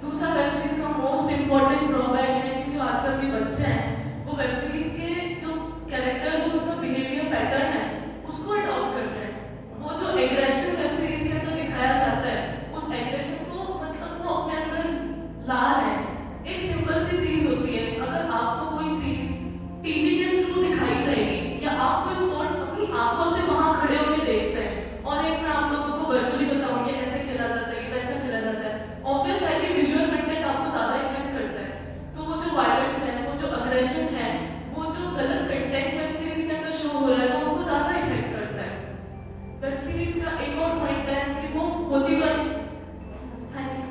दूसरा वेब सीरीज का मोस्ट इम्पॉर्टेंट ड्रॉबैक है कि जो आजकल के बच्चे हैं वो वेब सीरीज के जो कैरेक्टर्स और उनका बिहेवियर पैटर्न है उसको अडॉप्ट करते हैं। वो जो एग्रेशन वेब सीरीज के अंदर दिखाया जाता है उस एग्रेशन को मतलब वो अपने अंदर ला रहे हैं। एक सिंपल सी चीज होती है, अगर आपको कोई चीज टीवी के थ्रू दिखाई जाएगी या आप कोई स्पोर्ट्स अपनी आंखों से वहां खड़े होकर देखते हैं और एक मैं आप लोगों को वर्बली बताऊंगी ऐसे खेला जाता है, ये वैसे खेला जाता है, ऑब्वियस है कि विजुअल कंटेंट आपको ज्यादा इफेक्ट करता है। तो वो जो वायलेंस है, वो जो अग्रेशन है, वो जो गलत कंटेंट वेब सीरीज के अंदर शो हो रहा है वो आपको ज्यादा इफेक्ट करता है। वेब सीरीज का एक और पॉइंट है कि वो होती पर thank you.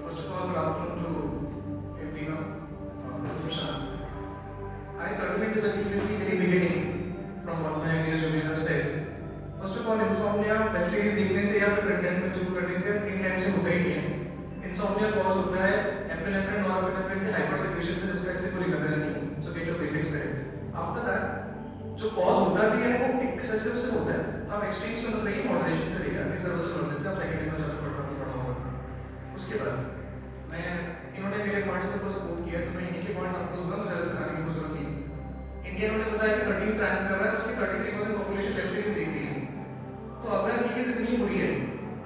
First of all, good afternoon to everyone. This is Prashant. I certainly disagree with the very beginning from what my dear Junior just said. First of all, insomnia web series देखने से या फिर content consume करने से screen time से होता ही नहीं है। इंसोम्निया कॉज होता है एपिनेफ्रिन और नॉरएपिनेफ्रिन के हाइपर सेक्रेशन से, जिसका इससे कोई लेना देना नहीं। सो get your basics correct. After that जो कॉज होता भी है वो एक्सेसिव से होता है, तो आप एक्सट्रीम्स में मत रहिए, मॉडरेशन में रहिए। आगे सर्वोच्च लॉजिक आप सेकंड में चला पड़ा होगा। उसके बाद मैं इन्होंने मेरे पॉइंट्स को सपोर्ट किया तो मैं इन्हीं के पॉइंट्स आपको दूंगा, मुझे अलग से लाने की कोई जरूरत नहीं। इंडिया ने बताया कि 13th रैंक कर रहा है, उसकी 33% पॉपुलेशन वेब सीरीज देख रही है। तो अगर ये चीज इतनी बुरी है,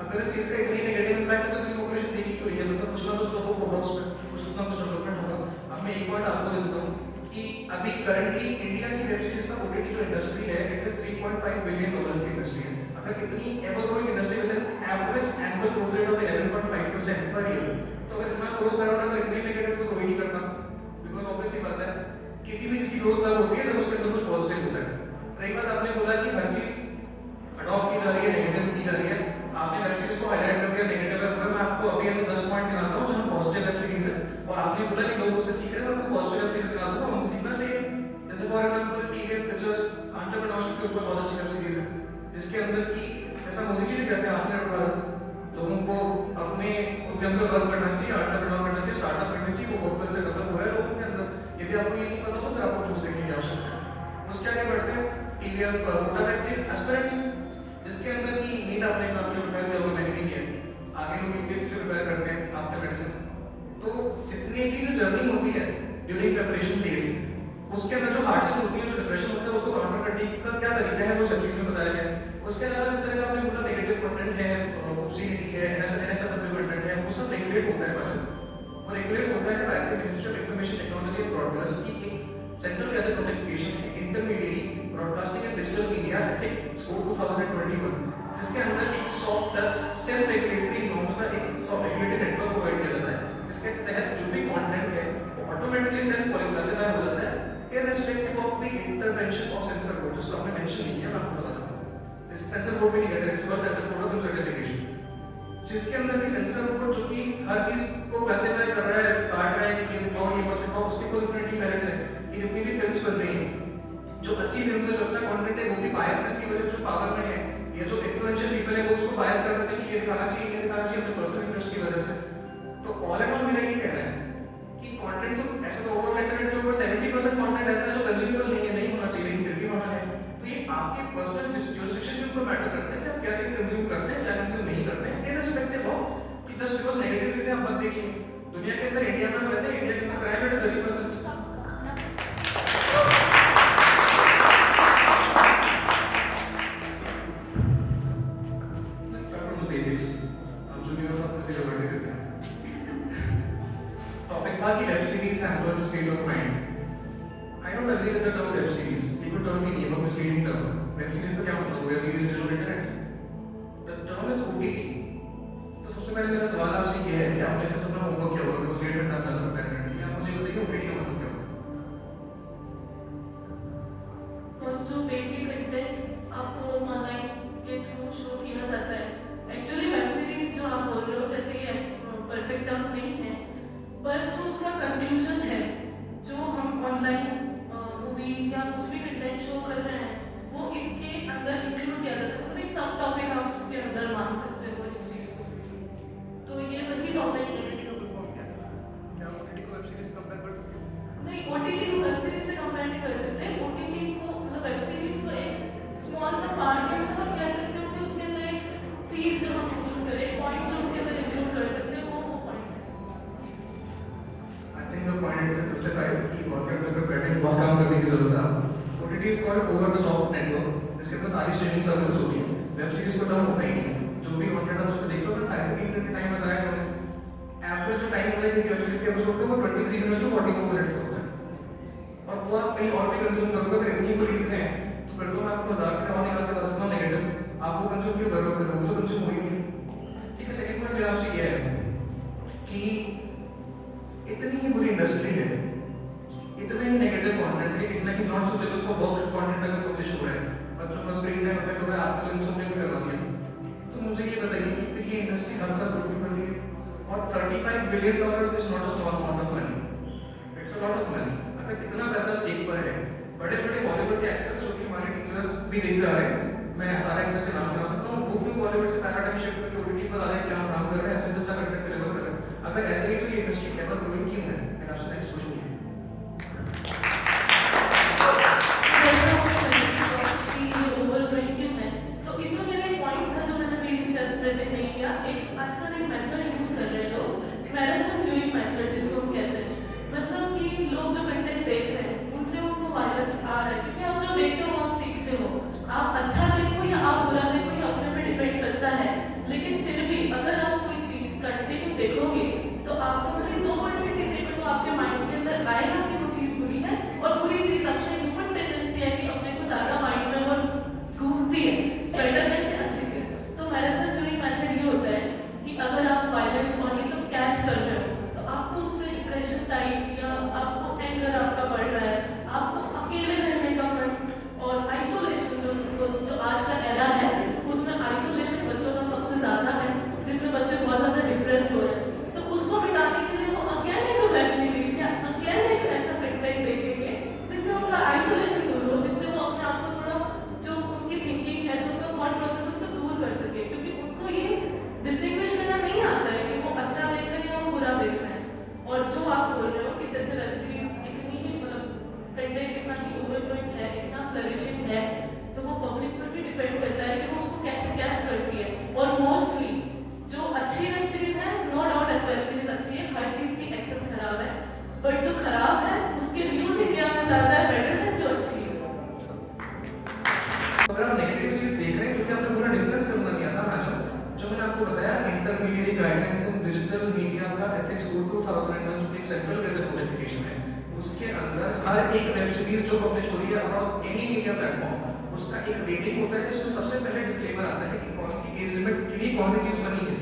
अगर इस चीज का इतनी नेगेटिव इंपैक्ट है तो इतनी पॉपुलेशन देखी क्यों रही है? मतलब कुछ ना कुछ तो होगा उसमें, कुछ ना कुछ डेवलपमेंट होगा। अब मैं एक पॉइंट आपको दे देता हूँ कि अभी करंटली इंडिया की वेब सीरीज का ओटीटी जो इंडस्ट्री है इट इज $3.5 बिलियन की इंडस्ट्री है। अगर इतनी ever growing industry with an average annual growth rate of 11.5% per year, तो अगर इतना ग्रो कर रहा है अगर इतनी नेगेटिव तो कोई नहीं करता, बिकॉज ऑब्वियसली बात है किसी भी चीज की ग्रोथ तब होती है जब उसके अंदर कुछ पॉजिटिव होता है। रही बात आपने बोला कि हर चीज अडॉप्ट की जा रही है, नेगेटिव की जा रही है, आपने वेब सीरीज को हाईलाइट कर दिया नेगेटिव है। मैं आपको अभी ऐसे 10 पॉइंट गिनाता हूं जहां पॉजिटिव वेब सीरीज है और आपने बोला कि लोग उससे सीख रहे हैं, आपको पॉजिटिव वेब सीरीज गिना दूंगा, उनसे सीखना चाहिए। जैसे for example TVF pictures entrepreneurship के ऊपर बहुत अच्छी वेब सीरीज है, जिसके अंदर की ऐसा मोदी जी भी कहते हैं आत्मनिर्भर भारत, लोगों को अपने उद्यम पर वर्क करना चाहिए, एंटरप्रेन्योर करना चाहिए, स्टार्टअप करना चाहिए, वो वर्क कल्चर डेवलप हो रहा है लोगों के अंदर। यदि आपको ये नहीं पता तो फिर आपको न्यूज़ देखने की आवश्यकता है। उसके आगे बढ़ते हैं टीवीएफ कोटा फैक्ट्री एस्पिरेंट्स, जिसके अंदर की नीट आपने एग्जाम के लिए प्रिपेयर किया होगा, मैंने भी किया। आगे लोग यूपीएससी के प्रिपेयर करते हैं आफ्टर मेडिसिन, तो जितने की जो जर्नी होती है ड्यूरिंग प्रिपरेशन फेज, उसके अंदर जो हार्डशिप्स होती है, जो डिप्रेशन होता है, उसको काउंटर करने का क्या तरीका है वो सब चीज में बताया गया है। उसके अलावा जिस तरह का आपने बोला नेगेटिव कंटेंट है, ऑब्सिडिटी है, एनएसएफडब्ल्यू कंटेंट है, वो सब रेगुलेट होता है मैडम। वो रेगुलेट होता है by the ministry of information technology and broadcast की एक सेंट्रल गैजेट नोटिफिकेशन है, intermediate broadcasting and digital media ethics code 2021, जिसके अंदर एक soft touch self regulatory norms का एक रेगुलेटरी नेटवर्क प्रोवाइड किया जाता है, जिसके तहत जो भी कंटेंट है वो ऑटोमेटिकली सेल्फ क्लासिफाई हो जाता है irrespective of the intervention of censor board, जिसको आपने मेंशन नहीं किया, मैं आपको बता देता हूं। इस सेंसर बोर्ड भी नहीं कहते, इसको central board of film certification, जिसके अंदर की सेंसर बोर्ड जो कि हर चीज को क्लासिफाई कर रहा है, काट रहा है कि ये दिखाओ ये मत दिखाओ, उसके खुद इतने मेरिट्स हैं कि जितनी भी फिल्म्स बन रही हैं, जो अच्छी फिल्म्स है, जो अच्छा कंटेंट है, वो भी बायस किसकी वजह से जो पावर में है, ये जो इन्फ्लुएंशियल पीपल है वो उसको बायस कर देते हैं कि ये दिखाना चाहिए, ये दिखाना चाहिए अपने पर्सनल इंटरेस्ट की वजह से। तो ऑल एंड ऑल मेरा ये कहना है कि कंटेंट तो ऐसे तो ओवरऑल इंटरनेट के ऊपर 70% कंटेंट ऐसा है जो कंज्यूमेबल नहीं है, नहीं होना चाहिए, लेकिन फिर भी वहां है। तो ये आपके पर्सनल जुरिसडिक्शन के ऊपर मैटर करता है कि आप क्या चीज कंज्यूम करते हैं, क्या कंज्यूम नहीं करते हैं, इररिस्पेक्टिव ऑफ कि जस्ट बिकॉज़ नेगेटिव चीजें आप मत देखिए। दुनिया के अंदर इंडिया में रहते हैं, इंडिया के अंदर crime rate 30%। Let's start from the basics. हम जूनियर को अपने दिल बढ़ने देते हैं। टॉपिक था कि web series hampers the state of mind. I don't agree with the term web series. ये कोई term ही नहीं है, वो misleading term है। Web series का क्या मतलब हुआ? Series is on internet. The term is OTT. तो सबसे पहले मेरा सवाल आपसे ये है कि आपने अच्छा अपना होमवर्क किया होगा, because later time लगा प्रिपेयर करने के लिए। आप मुझे बताइए OTT का मतलब क्या होता है? जो बेसिक कंटेंट आपको ऑनलाइन के थ्रू शो किया जाता अगर एक पॉइंट जो उसके अंदर इंक्लूड कर सकते हैं वो पॉइंट है। I think the point itself justifies कि बहुत के अंदर बैठे बहुत काम करने की जरूरत है। OTT is called over the top network, जिसके अंदर सारी स्ट्रीमिंग सर्विसेज होती हैं। वेब सीरीज को डाउन होता ही नहीं, जो भी कंटेंट है उस पर देख लो। मैंने 2.5 से 3 मिनट का टाइम बताया उन्होंने। एवरेज जो टाइम होता है किसी वेब सीरीज के एपिसोड का वो 23 मिनट्स टू 44 मिनट्स का होता है। और वो आप कहीं और भी कंज्यूम करोगे अगर इतनी बड़ी चीजें हैं तो फिर तो मैं आपको 1000 चीजें और निकाल के बता सकता हूँ नेगेटिव। आप वो कंज्यूम क्यों कर रहे हो, फिर वो तो कंज्यूम हो ही नहीं। ठीक है, सेकंड पॉइंट मेरा आपसे ये है कि इतनी बुरी इंडस्ट्री है, इतना ही नेगेटिव कंटेंट है, इतना ही not suitable for work content अगर पब्लिश हो रहा है, बच्चों का स्क्रीन टाइम इफेक्ट हो रहा है, आपने तो इंसोम्निया भी करवा दिया। तो मुझे ये बताइए कि फिर ये इंडस्ट्री हर साल ग्रो कर रही है और $35 billion is not a small amount of money, it's a lot of money. अगर इतना पैसा स्टेक पर है, बड़े बड़े बॉलीवुड के एक्टर्स जो कि हमारे टीचर्स भी देखते आ रहे हैं, मैं हर एक्टर्स के नाम बता सकता हूँ, वो क्यों बॉलीवुड से पैराडाइम शिफ्ट करके OTT पर आ रहे हैं, क्या काम कर रहे हैं, अच्छे से अच्छा कंटेंट डिलीवर कर रहे हैं। अगर ऐसा ही तो ये इंडस्ट्री एवर ग्रोइंग क्यों है? मेरा आपसे नेक्स्ट क्वेश्चन है। जैसा आपने क्वेश्चन किया कि ये ओवर ग्रोइंग क्यों है, तो इसमें मेरा एक पॉइंट था जो मैंने भी शायद प्रेजेंट नहीं किया। एक आजकल एक मेथड यूज कर रहे हैं लोग, मैराथन व्यूइंग मेथड जिसको हम कहते हैं। मतलब कि लोग जो कंटेंट देख रहे हैं उनसे उनको वायलेंस आ रहा है, क्योंकि आप जो देखते हो आप सीखते हो। आप अच्छा देखो या आप बुरा देखो ये अपने पे डिपेंड करता है, लेकिन फिर भी अगर आप कोई चीज कंटिन्यू देखोगे तो आपको भले 2% की सेकंड वो आपके माइंड के अंदर आएगा कि वो चीज बुरी है, और बुरी चीज अपने ह्यूमन टेंडेंसी है कि अपने को ज्यादा माइंड में वो घूमती है बेटर देन अच्छी चीज। तो मैराथन व्यूइंग मेथड ये होता है कि अगर आप वायलेंस और ये सब कैच कर रहे हो तो आपको उससे डिप्रेशन टाइप या आपको एंगर आपका बढ़ रहा है, आपको अकेले रहने का मन और आइसोलेशन जो आज का एरा है उसमें आइसोलेशन बच्चों का सबसे ज्यादा है, जिसमें बच्चे बहुत ज्यादा डिप्रेस हो रहे हैं। तो उसको मिटाने के लिए वो अगेन एक वेब सीरीज या अगेन एक ऐसा कंटेंट देखेंगे जिससे उनका आइसोलेशन दूर हो, जिससे वो अपने आप को थोड़ा जो उनकी थिंकिंग है, जो उनका थॉट प्रोसेस उससे दूर कर सके, क्योंकि उनको ये डिस्टिंग्विश करना नहीं आता है कि वो अच्छा देख रहे हैं या वो बुरा देख रहे हैं। और जो आप बोल रहे हो कि जैसे वेब सीरीज इतनी ही मतलब कंटेंट इतना ही ओवरफ्लोइंग है, इतना फ्लरिशिंग है, तो वो पब्लिक पर भी डिपेंड करता है कि वो उसको कैसे कैच करती है। और मोस्टली जो अच्छी वेब सीरीज है, नो डाउट वेब सीरीज अच्छी है, हर चीज की एक्सेस खराब है, बट जो खराब है उसके व्यूज इंडिया में ज्यादा है बेटर है जो अच्छी है। अगर आप नेगेटिव चीज देख रहे हैं, क्योंकि आपने पूरा डिफरेंस करना नहीं आता। मैडम जो मैंने आपको बताया इंटरमीडिएट गाइडलाइंस इन डिजिटल मीडिया का एथिक्स कोड 2001 जो एक सेंट्रल गजट नोटिफिकेशन है, उसके अंदर हर एक वेब सीरीज जो पब्लिश हो रही है अक्रॉस एनी मीडिया प्लेटफॉर्म, उसका एक रेटिंग होता है जिसमें सबसे पहले डिस्क्लेमर आता है कि कौन सी एज लिमिट के लिए कौन सी चीज बनी है।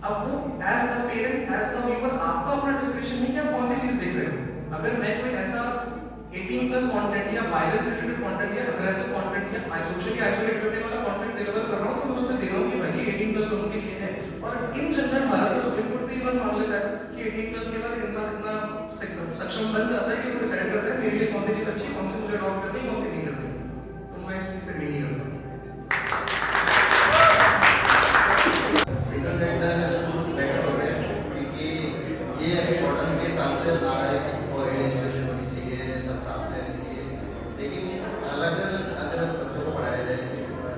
अब वो as the parent as the viewer आपका अपना डिस्क्रिप्शन है कि आप कौन सी चीज देख रहे हो। अगर मैं कोई ऐसा 18+ कंटेंट या वायलेंस रिलेटेड कंटेंट या अग्रेसिव कंटेंट या सोशली आइसोलेट करने वाला कंटेंट डिलीवर कर रहा हूं तो मैं उसमें दे रहा हूं कि भाई 18+ लोगों के लिए है। और इन जनरल भारत का सुप्रीम कोर्ट भी ये बात मान लेता है कि 18+ के बाद इंसान इतना सक्षम बन जाता है कि वो डिसाइड करता है मेरे लिए कौन सी चीज अच्छी है, कौन सी मुझे अडॉप्ट करनी है, कौन सी नहीं करनी। तो मैं इस चीज से एग्री नहीं करता। सिंगल जेंडर स्कूल्स बेटर होते हैं क्योंकि ये अभी मॉडर्न के हिसाब से आ रहा है कि को-एड एजुकेशन होनी चाहिए, सब साथ रहनी चाहिए। लेकिन अलग अगर बच्चों को पढ़ाया जाए,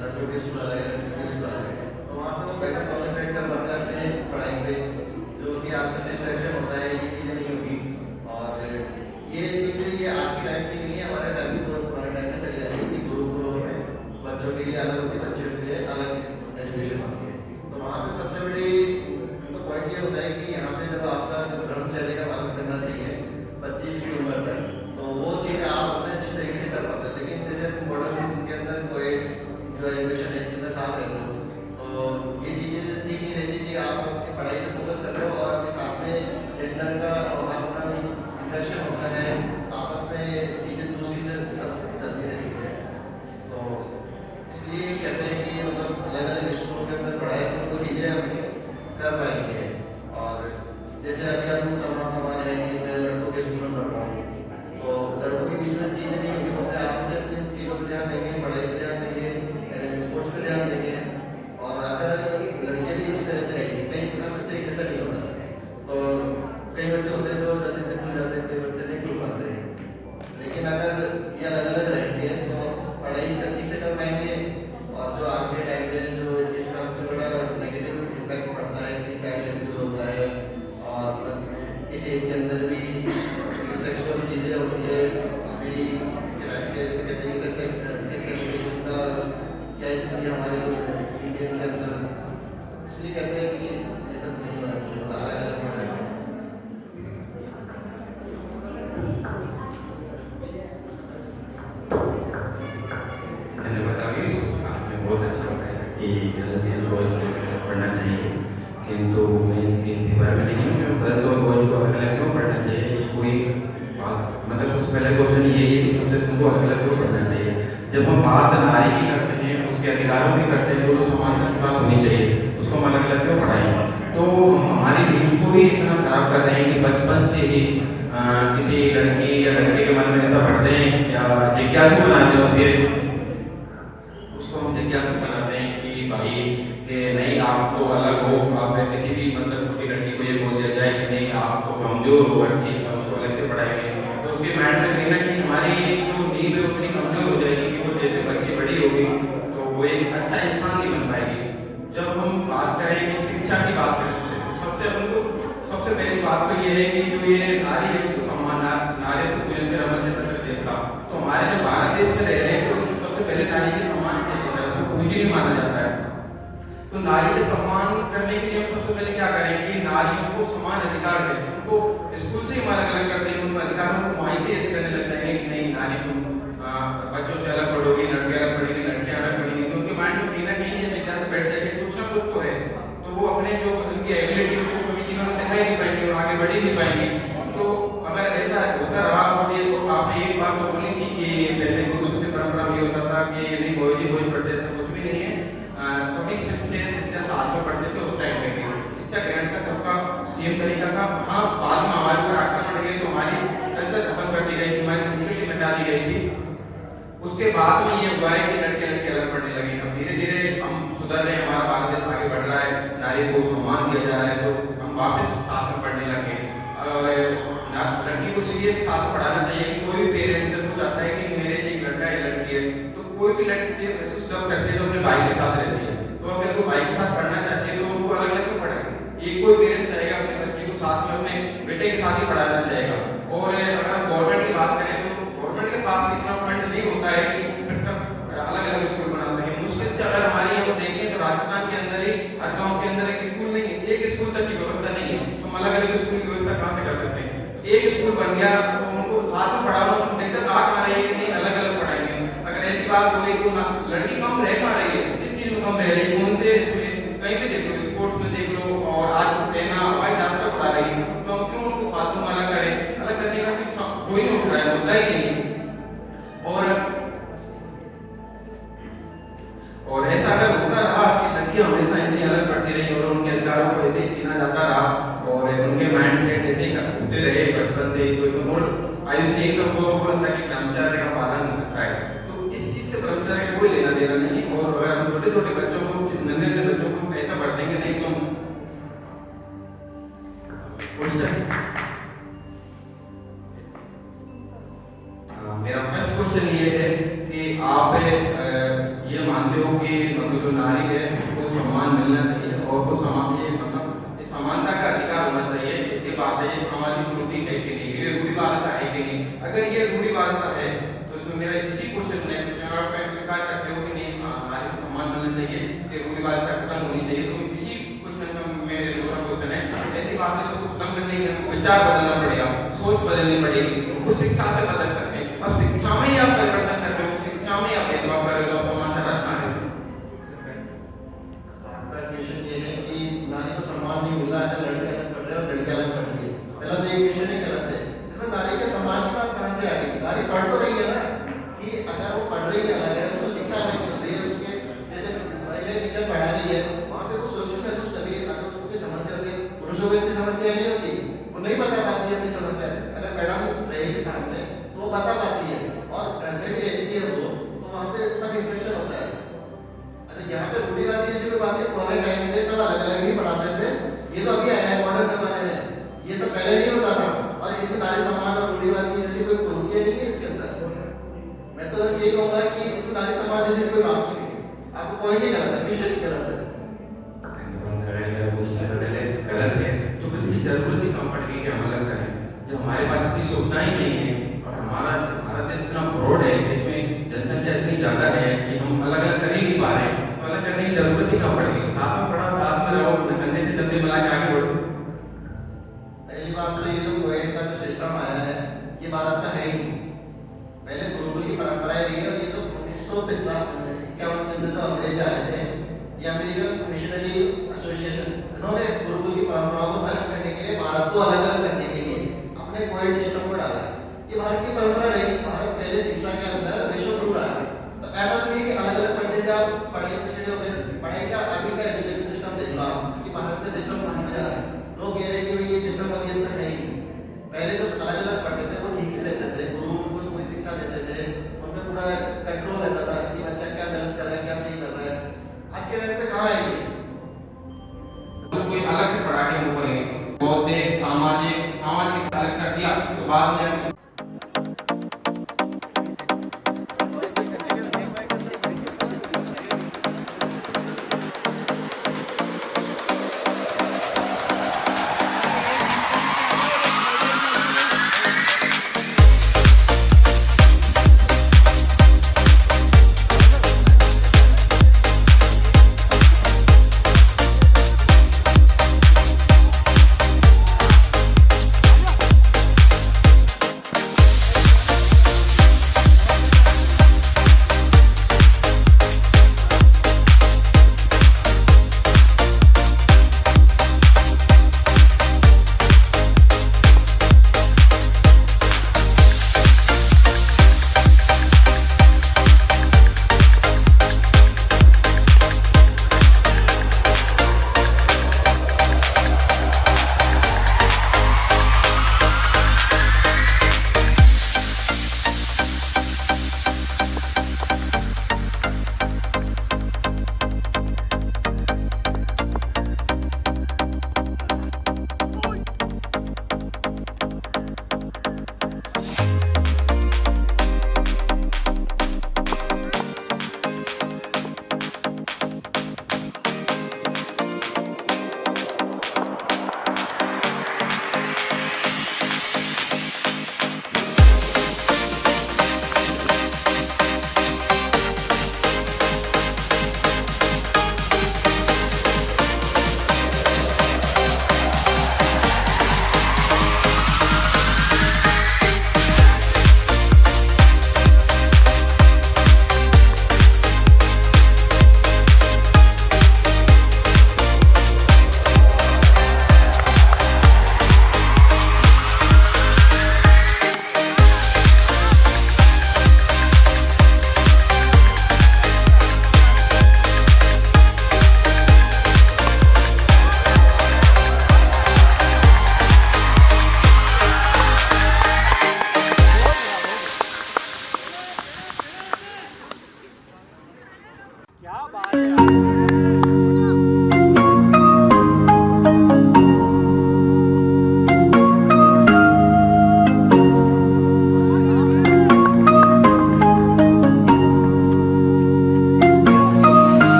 लड़कियों के स्कूल अलग है, लड़कियों के स्कूल अलग है, तो वहाँ पे वो बेटर कॉन्सेंट्रेट कर पाते हैं अपने पढ़ाई पे। जो कि आजकल डिस्ट्रैक्शन होता है, ये चीज़ें नहीं होगी। और ये चीज़ें ये आज के टाइम की नहीं है, हमारे टाइम पुराने टाइम में चली जाती है कि गुरुकुलों में बच्चों है कि ये सब नहीं होना चाहिए, मतलब अलग अलग पढ़ाई। धन्यवाद आयुष, आपने बहुत अच्छा बताया कि गर्ल्स एंड बॉयज को अलग पढ़ना चाहिए, किंतु मैं इसके पेपर में नहीं हूँ गर्ल्स और बॉयज को अलग अलग क्यों पढ़ना चाहिए, ये कोई बात, मतलब सबसे पहला क्वेश्चन ये है कि सबसे तुमको अलग अलग क्यों पढ़ना चाहिए। जब हम बात नारी की करते हैं, उसके अधिकारों की करते हैं, तो समानता की बात होनी चाहिए, उसको हम अलग अलग क्यों पढ़ाएं। तो हम हमारी नींद को ही इतना खराब कर रहे हैं कि बचपन से ही किसी लड़की या लड़के के मन में ऐसा भरते हैं या जिज्ञासु बनाते हैं, उसको हम जिज्ञासु बनाते हैं कि भाई कि नहीं आप तो अलग हो, आप किसी भी मतलब छोटी लड़की को ये बोल दिया जाए कि नहीं आप तो कमजोर हो, बच्ची उसको अलग से पढ़ाएंगे, तो उसके माइंड में कहीं ना कहीं हमारी जो नींव है उतनी कमजोर हो जाएगी कि वो जैसे बच्ची बड़ी होगी तो वो एक अच्छा इंसान नहीं बन पाएगी। जब हम बात करें कि शिक्षा की बात करें सबसे पहली बात तो ये है कि जो ये नारी है उसको सम्मान, नारी तो पूजन रमन देवता, तो हमारे जो भारत देश में रह रहे हैं तो सबसे पहले नारी के सम्मान किया जाता है, उसको पूजनीय माना जाता है। तो नारी के सम्मान करने के लिए हम सबसे पहले क्या करें कि नारियों को समान अधिकार दें, उनको स्कूल से ही हम अलग अलग कर देंगे, उनको अधिकारों को वहीं से ऐसे करने लग जाएंगे कि नहीं नारी तुम बच्चों से अलग पढ़ोगी, लड़के अलग पढ़ेंगे, लड़कियां अलग पढ़ेंगी, तो उनके माइंड में कहीं ना कहीं ये जिज्ञासा बैठ जाएगी कुछ ना कुछ तो है, तो वो अपने जो उनकी एबिलिटी उसको कभी जीवन में दिखाई नहीं पाएंगे और आगे बढ़ ही नहीं पाएंगे। तो अगर ऐसा होता रहा, और ये तो आपने एक बात तो बोली थी कि पहले गुरु से परंपरा में होता था कि नहीं बोझ पढ़ते थे, कुछ भी नहीं है, सभी शिष्य साथ में पढ़ते थे उस टाइम पे भी, शिक्षा ग्रहण का सबका सेम तरीका था। हाँ बाद में हमारे ऊपर आक्रमण गए तो हमारी कल्चर खत्म कर दी गई थी, हमारी संस्कृति मिटा दी गई थी, उसके बाद में ये हुआ है कि लड़के लड़के अलग पढ़ने लगे। अब धीरे धीरे हम सुधर रहे हैं, हमारा भारत देश आगे बढ़ रहा है, नारी को सम्मान दिया जा रहा है, तो हम वापस साथ में पढ़ने लगे। और लड़की को इसलिए साथ में पढ़ाना चाहिए कि कोई भी पेरेंट्स से पूछ आता है कि मेरे एक लड़का है लड़की है, तो कोई भी लड़की से महसूस जब करती है तो अपने भाई के साथ रहती है, तो अगर कोई भाई के साथ पढ़ना चाहती है तो उनको अलग अलग क्यों पढ़ाएंगे। एक कोई पेरेंट्स चाहेगा अपने बच्चे को साथ में अपने बेटे के साथ ही पढ़ाना चाहेगा। और अगर हम गवर्नमेंट की बात करें तो गवर्नमेंट के पास इतना फंड नहीं होता है कि फिर तक अलग अलग स्कूल बना सके। मुश्किल से अगर हमारी हम देखें तो राजस्थान के अंदर ही हर गाँव के अंदर एक स्कूल नहीं है, एक स्कूल तक की व्यवस्था नहीं है, तो हम अलग अलग स्कूल की व्यवस्था कहाँ से कर सकते हैं। एक स्कूल बन गया तो उनको साथ में पढ़ाना, उसमें दिक्कत आ कहाँ रही है कि नहीं अलग अलग पढ़ाएंगे। अगर ऐसी बात हो रही तो लड़की कम रह कहाँ रही है, इस चीज में कम रह रही है, कौन से इसमें कहीं भी देख लो, स्पोर्ट्स में देख लो, और आज सेना हवाई जहाज तक उड़ा रही है, तो हम क्यों उनको फालतू में अलग करें। अलग करने का कोई नहीं उठ रहा है, मुद्दा ही नहीं है। और ऐसा अगर होता रहा कि लड़कियां हमेशा ऐसे अलग पढ़ती रही और उनके अधिकारों को ऐसे ही छीना जाता रहा और उनके माइंड सेट ऐसे ही होते रहे बचपन से ही, तो आयुष ने सबको बोलता कि ब्रह्मचर्य का पालन हो सकता है, तो इस चीज से ब्रह्मचर्य का कोई लेना देना नहीं है। और अगर हम छोटे छोटे बच्चों को, नन्हे बच्चों को ऐसा पढ़ देंगे नहीं तो मेरा फर्स्ट क्वेश्चन ये है कि आप ये मानते हो कि मतलब जो नारी है उसको सम्मान मिलना चाहिए और को समान ये मतलब इस समानता का अधिकार होना चाहिए, इसकी बात है, ये सामाजिक रूढ़ि है कि नहीं, ये रूढ़िवादिता है कि नहीं। अगर ये रूढ़िवादिता है तो इसमें मेरा इसी क्वेश्चन है कि आप स्वीकार करते हो कि नहीं नारी को सम्मान मिलना चाहिए, ये रूढ़िवादिता खत्म होनी चाहिए, तो इसी क्वेश्चन का मेरा दूसरा क्वेश्चन है, ऐसी बात है उसको खत्म करने के लिए हमको विचार बदलना पड़ेगा, सोच बदलनी पड़ेगी, वो शिक्षा से बदल सकते हैं। और शिक्षा में ही आप परिवर्तन कर रहे हो, शिक्षा में आप भेदभाव कर रहे हो, समानता रखना है। आपका क्वेश्चन ये है कि नारी को सम्मान नहीं मिल रहा है, लड़के अलग पढ़ रहे हैं और लड़के अलग पढ़ रही है। पहला तो ये क्वेश्चन ही गलत है, इसमें नारी के सम्मान की बात कहाँ से आ गई। नारी पढ़ तो रही है ना, कि अगर वो पढ़ रही है अलग है, उसको शिक्षा अलग मिल रही है, उसके जैसे महिला टीचर पढ़ा रही है वहाँ पे वो सुरक्षित महसूस कर रही है। अगर उसको कोई समस्या होती है, पुरुषों को इतनी समस्या नहीं होती, वो नहीं बता पाती है अपनी समस्या, अगर मैडम रहेगी सामने तो वो बता पाती है, और घर में भी रहती है वो, तो वहाँ पे सब इंटरेक्शन होता है। अच्छा यहाँ पे रूढ़िवादी जैसी कोई बात है, पुराने टाइम पे सब अलग अलग ही पढ़ाते थे, ये तो अभी आया है मॉडर्न जमाने में, ये सब पहले नहीं होता था। और इसमें नारी सम्मान और रूढ़िवादी जैसी कोई कुरीतियां नहीं है इसके अंदर। मैं तो बस यही कहूँगा कि इसमें नारी सम्मान जैसी कोई बात नहीं है, आपको पॉइंट ही गलत है, विषय गलत है। गलत है तो किसी जरूरत ही कम पड़ेगी कि हम अलग करें, जब हमारे पास इतनी सुविधाएं नहीं है और हमारा भारत देश इतना ब्रॉड है, इसमें जनसंख्या इतनी ज्यादा है कि हम अलग अलग कर ही नहीं पा रहे हैं, तो अलग करने की जरूरत ही कम पड़ेगी। साथ में पढ़ा, साथ में रहो अपने कंधे से कंधे मिला के आगे बढ़ो। पहली बात तो ये जो कोएड का जो सिस्टम आया है ये भारत का है ही नहीं। पहले गुरुकुल की परंपराएं रही है और ये तो 1951 के अंदर जो अंग्रेज आए थे, ये अमेरिकन मिशनरी एसोसिएशन, इन्होंने गुरुकुल की परंपराओं को नष्ट करने के लिए, भारत को अलग अलग करने के लिए अपने कोएड सिस्टम को डाला। ये भारत की परंपरा रही। भारत पहले शिक्षा के अंदर विश्वगुरु रहा है, तो ऐसा तो नहीं कि अलग अलग पढ़ने से आप पढ़े पिछड़े हो गए। पढ़ाई का अभी का एजुकेशन सिस्टम देख लो आप कि भारत का सिस्टम कहाँ पे जा रहा है। लोग कह रहे हैं कि भाई ये सिस्टम अभी अच्छा नहीं है। पहले जो अलग अलग पढ़ते थे वो ठीक से रहते थे, गुरु उनको पूरी शिक्षा देते थे, उन पर पूरा कंट्रोल रहता था कि बच्चा क्या गलत कर रहा है क्या सही कर रहा है। आज के टाइम पे कहाँ है ये? तो कोई अलग से पढ़ा के हम करेंगे बौद्धिक सामाजिक अलग कर दिया तो बाद में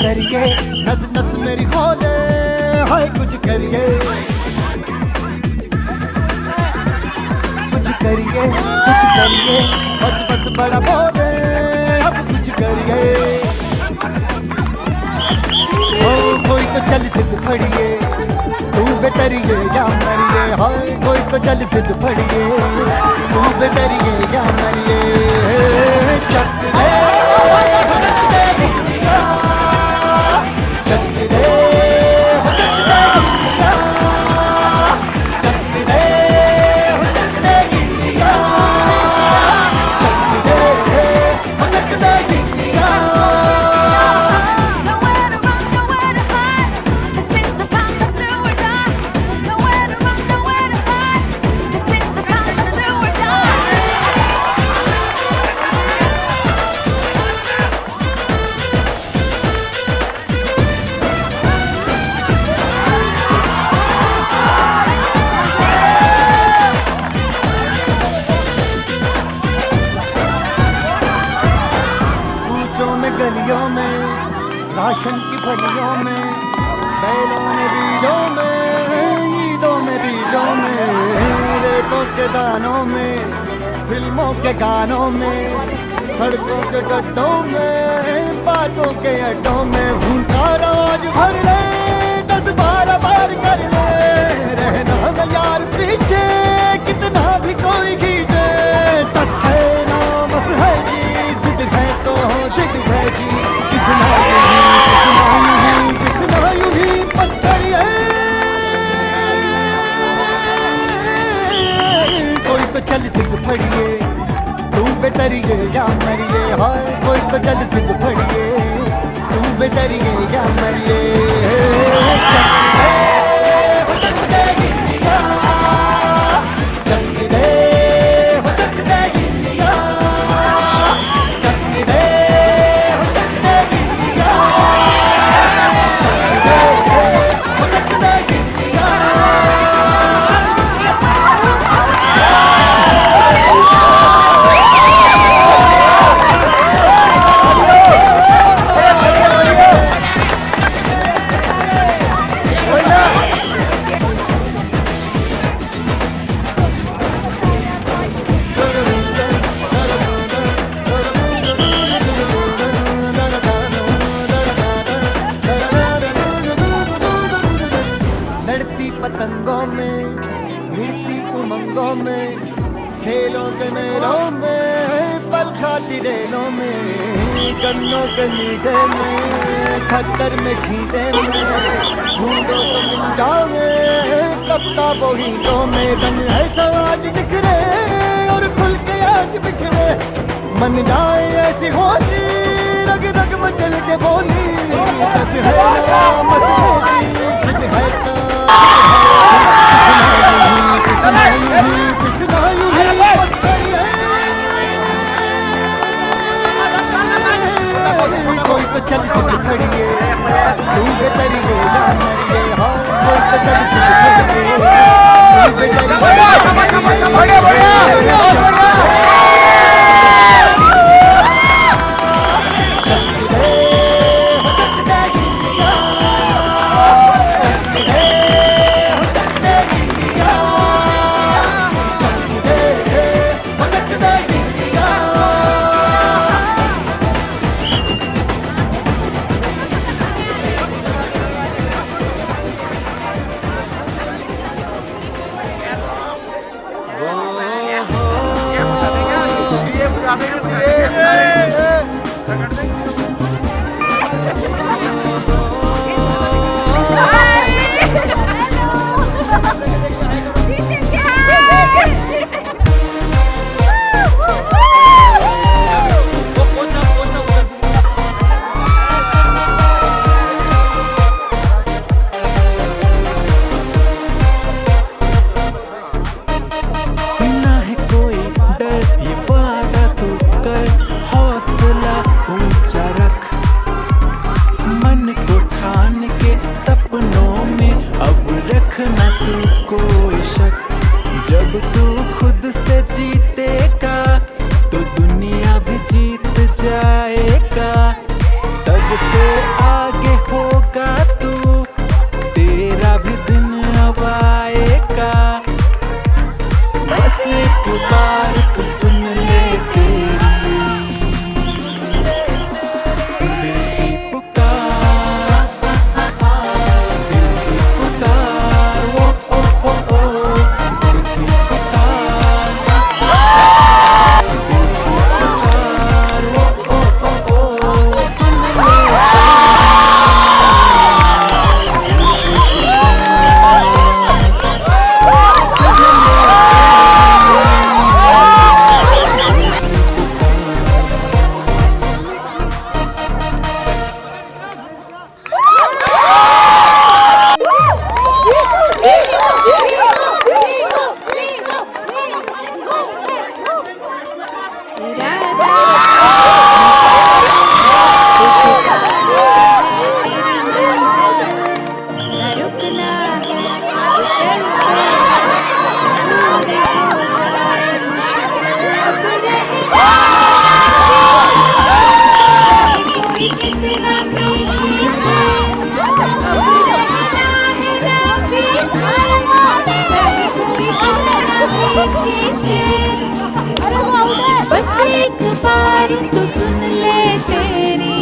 करिए, नस नस मेरी खोले, हाय कुछ करिए, कुछ करिए, बस बस बड़ा बोले, अब कुछ करिए। ओ कोई तो चल सिद्ध फड़िए, तू बेतरिए या मरिए, हाय कोई तो चल सिद्ध फड़िए, तू बेतरिए या मरिए। चक दे गलियों में, राशन की फलियों में, बैलों में बीजों में, ईदों में बीजों में, रेतों के दानों में, फिल्मों के गानों में, सड़कों के गड्ढों में, बातों के अड्डों में, भूखा राज भर ले, 10-12 बार कर ले, रहना न यार पीछे, कितना भी कोई खींचे, टस है ना बस है जी, जिद है तो जिद है जी, किसना यूं ही बस करिए। कोई तो चल सिद्ध फड़िए, तू बेतरिए या मरिए, हाय कोई तो चल सिद्ध फड़िए, तू बेतरिए या मरिए। पतंगों में, भिड़ती उमंगों में, खेलों के मेलों में, पल खाती रेलों में, गन्नों के मीठे में, खतर में छींटे में, ढूंढो तो मिल जाओगे, कप्ता बोहिंदों में, रंग है समाज बिखरे और खुल के आज बिखरे, मन जाए ऐसी होती, रग रग मचल के बोली, बस है मसली, जिद है तो कोई तो चल सिद्ध फड़िए, तू बेतरिए या मरिए, हाँ कोई तो चल सिद्ध फड़िए, तू बेतरिए। ऊंचा रख, मन को कितना पीछे अब रहना है ना पीछे चाहे कोई कितना भी खींचे बस एक बार तो सुन ले तेरी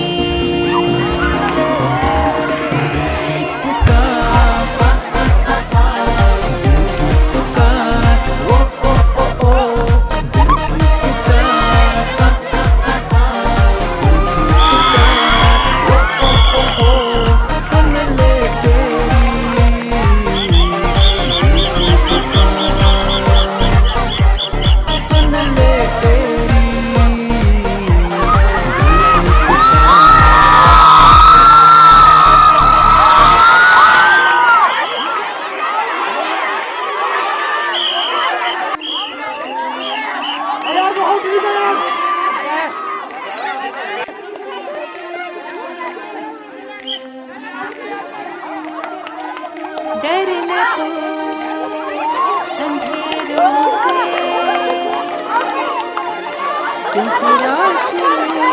डरना तो अंधेरों से क्योंकि रोशनी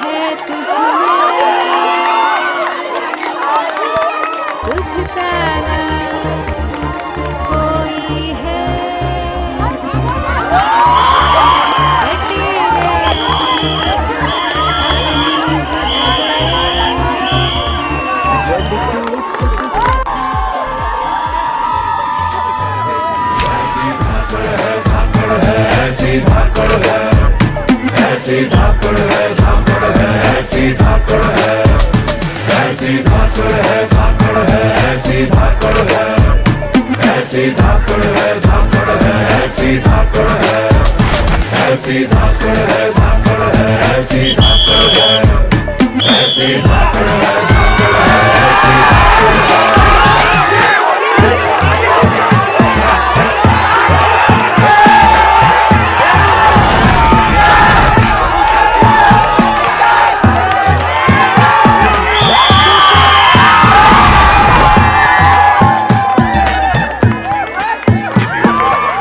है तुझमें तुझसा ना कोई है डटे रहे अपनी जिद जब तू ऐसी धाकड़ है, ऐसी धाकड़ है, धाकड़ है, ऐसी धाकड़ है, ऐसी धाकड़ है, धाकड़ है, ऐसी धाकड़ है, ऐसी धाकड़ है, धाकड़ है, ऐसी धाकड़ है, ऐसी धाकड़ है, धाकड़ है, ऐसी धाकड़ है, ऐसी धाकड़ है, धाकड़ है, ऐसी धाकड़ है।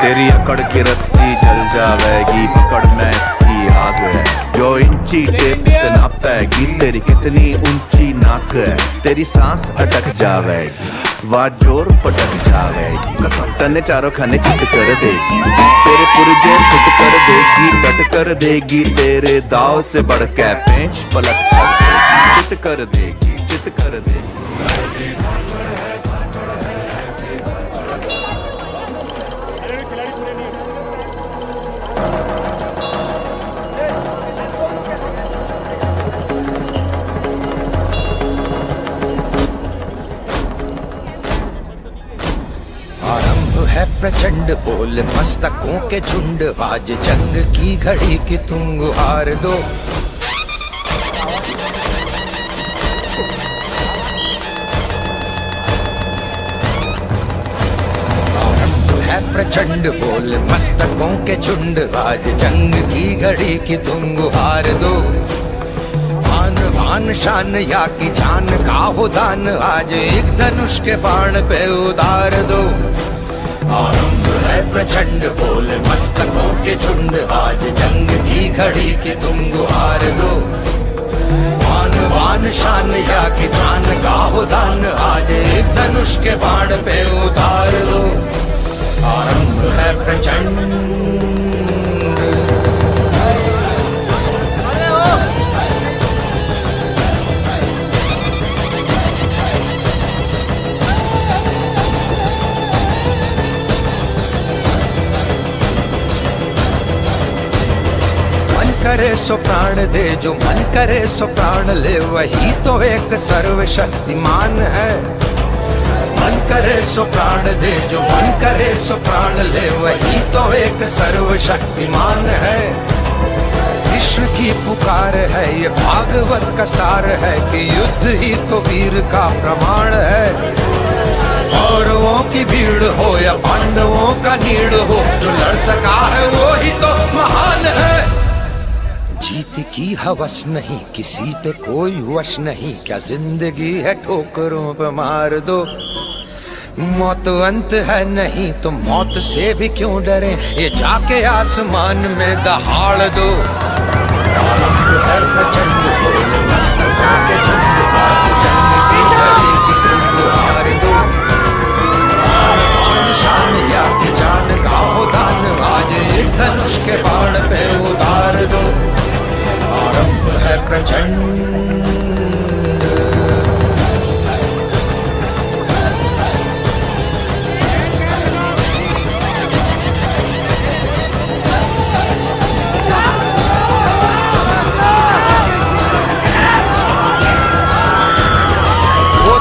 तेरी अकड़ की रस्सी जल जावेगी पकड़ में इसकी आग है जो इंची टेप से नापता है कि तेरी कितनी ऊंची नाक है तेरी सांस अटक जावेगी वाह जोर पटक जावेगी कसम तन्ने चारों खाने चित कर देगी तेरे पुरजे फिट कर देगी कट कर देगी तेरे दाव से बढ़ के पेंच पलट कर देगी चित कर देगी चित कर देगी। है प्रचंड बोल मस्तकों के झुंड आज जंग की घड़ी की तुम गुहार दो है प्रचंड बोल मस्तकों के झुंड आज जंग की घड़ी की तुम गुहार दो भान भान शान या की जान का हो दान आज एक धनुष के बाण पे उतार दो आरंभ है प्रचंड बोल मस्तकों के झुंड आज जंग की घड़ी की तुम गुहार दो वान वान शान या की जान का हो दान आज एक धनुष के बाण पे उतार दो आरंभ है प्रचंड। करे सो प्राण दे जो मन करे सो प्राण ले वही तो एक सर्वशक्तिमान है मन करे सो प्राण दे जो मन करे सो प्राण ले वही तो एक सर्वशक्तिमान है विश्व की पुकार है ये भागवत का सार है कि युद्ध ही तो वीर का प्रमाण है कौरवों की भीड़ हो या पांडवों का नीड़ हो जो लड़ सका है वो ही तो महान है जीत की हवस नहीं किसी पे कोई वश नहीं क्या जिंदगी है ठोकरों पे मार दो मौत अंत है नहीं तो मौत से भी क्यों डरे ये जाके आसमान में दहाड़ दो आरंभ है प्रचंड वो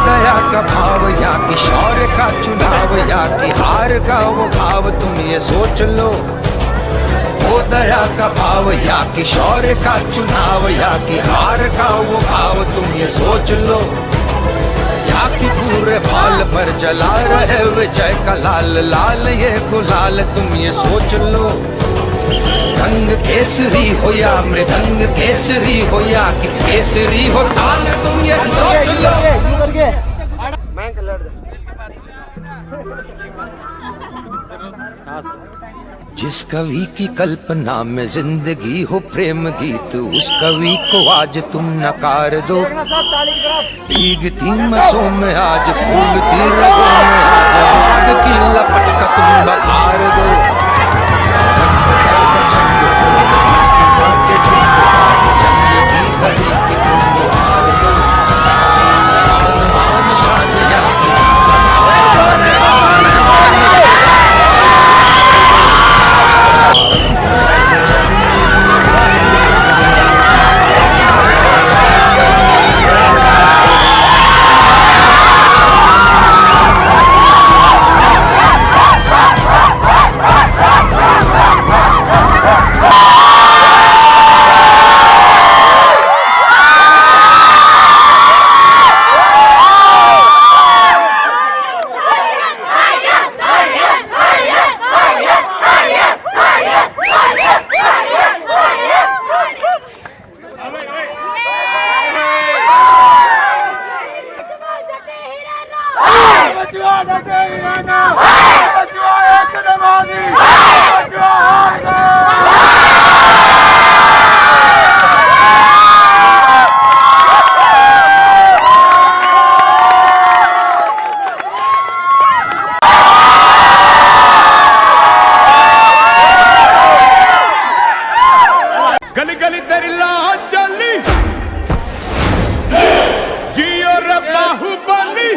दया का भाव या कि शौर्य का चुनाव या कि हार का वो भाव तुम ये सोच लो। वो दया का भाव या कि शौर्य का चुनाव या कि हार का वो भाव तुम ये सोच लो। या कि पूरे बाल पर जला रहे विजय का लाल लाल ये गुलाल तुम ये सोच लो। रंग केसरी हो या मृदंग केसरी हो या कि केसरी हो ताल तुम ये सोच लो। जिस कवि की कल्पना में जिंदगी हो प्रेम गीत उस कवि को आज तुम नकार दो। भीगती मसों में आज फूलती रगों में आज आग की लपट का तुम बखार दो। गली गली तेरी लाज चली जियो रे बाहुबली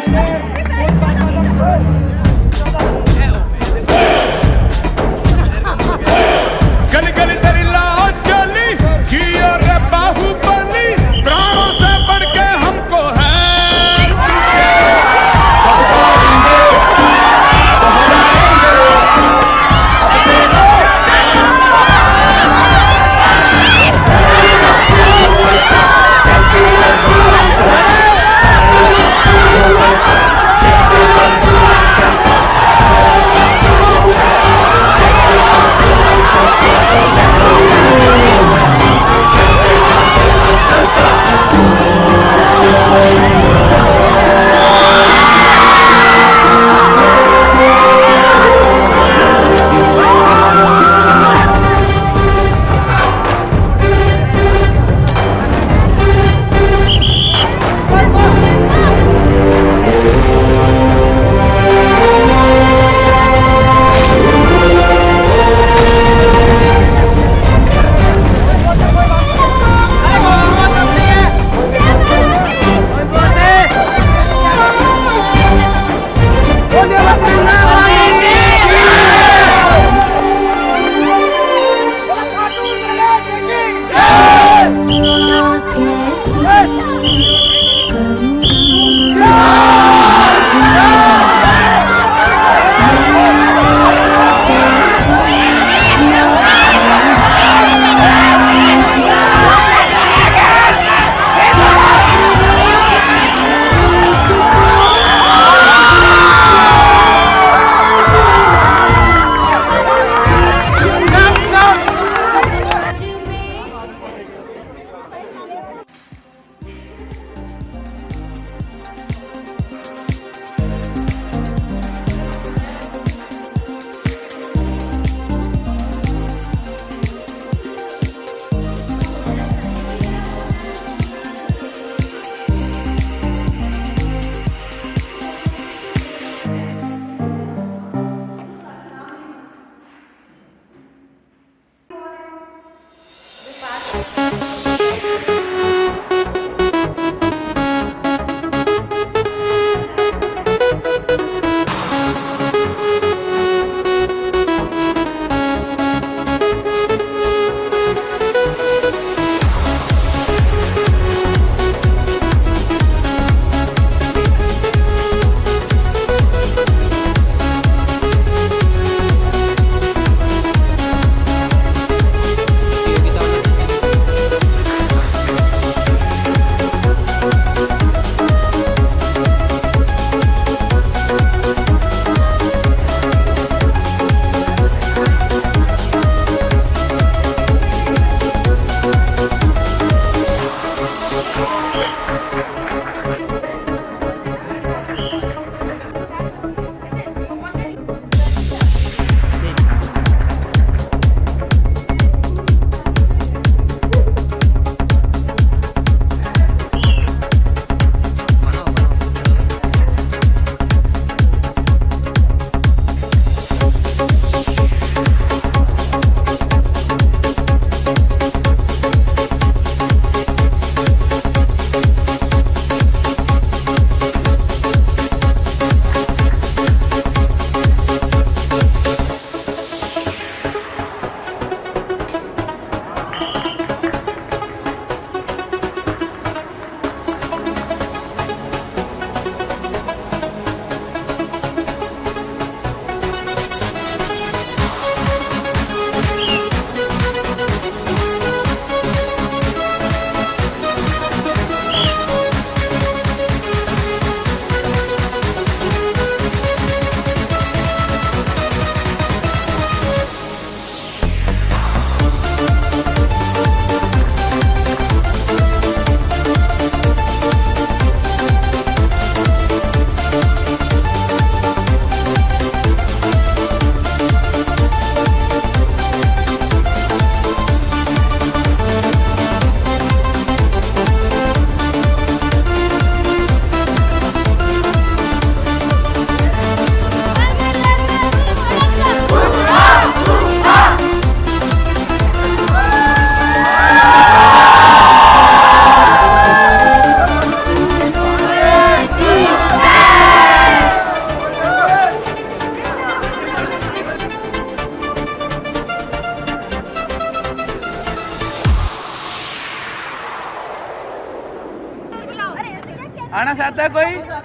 आना चाहता है कोई?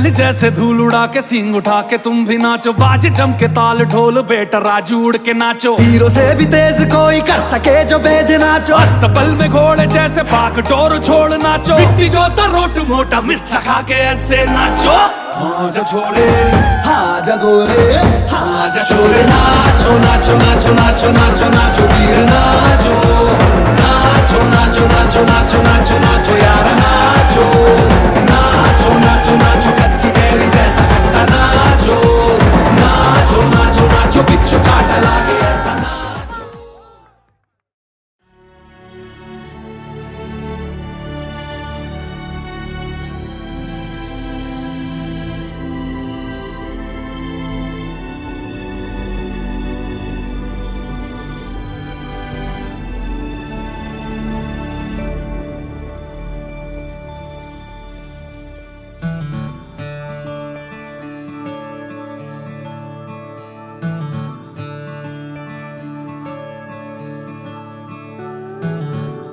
बाहुबली जैसे धूल उड़ा के सींग उठा के तुम भी नाचो, बाज जम के ताल ढोल बेटा राजू उड़ के नाचो। हीरो से भी तेज कोई कर सके जो बेद नाचो, अस्तबल में घोड़े जैसे पाक डोर छोड़ नाचो। मिट्टी जो तो रोट मोटा मिर्चा खा के ऐसे नाचो। हाँ जा छोरे हाँ जा गोरे हाँ जा छोरे, नाचो नाचो नाचो नाचो नाचो नाचो वीर नाचो, नाचो नाचो नाचो नाचो नाचो नाचो यार नाचो, नाचो नाचो नाचो कच्ची कैरी जैसा खट्टा नाचो, नाचो नाचो नाचो बिच्छू काटा लागे ऐसा नाचो।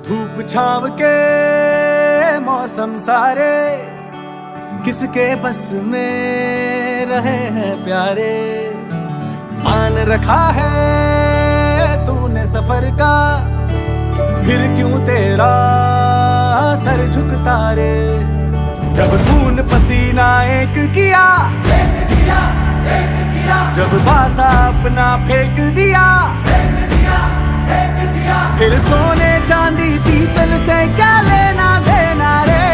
धूप छाव के मौसम सारे किसके बस में रहे हैं प्यारे। मान रखा है तूने सफर का, फिर क्यों तेरा सर झुकता रे। जब खून पसीना एक किया, जब बासा अपना फेंक दिया, फिर सोने चांदी पीतल से क्या लेना देना रे।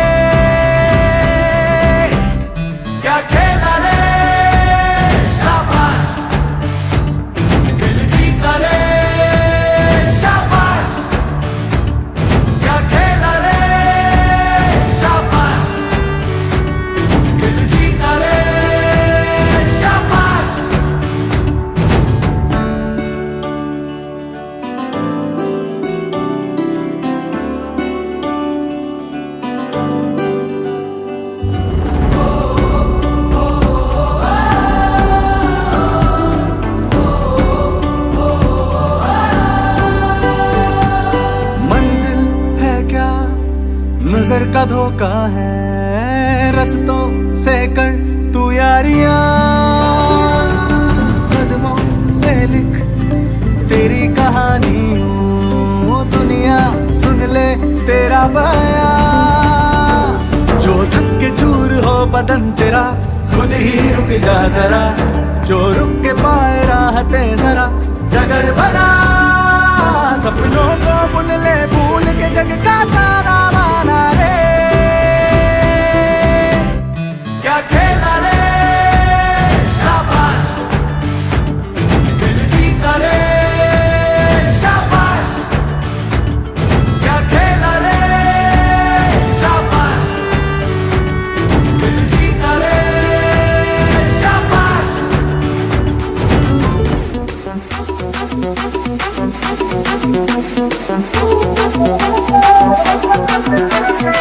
क्या खेला रे शाबाश, दिल जीता रे शाबाश, क्या खेला रे शाबाश, दिल जीता रे शाबाश। नजर का धोखा है, रस्तों से कर तू यारियां, कदमों से लिख तेरी कहानी, दुनिया सुन ले तेरा बयां। जो थक के चूर हो बदन तेरा, खुद ही रुक जा जरा, जो रुक के पाए राहतें जरा। जगर बना सपनों को बुन ले, भूल के जग का ताना माना रे। क्या खेला रे शाबाश, दिल जीता रे शाबाश, क्या खेला रे शाबाश, दिल जीता रे शाबाश। Ooh.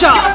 Usha!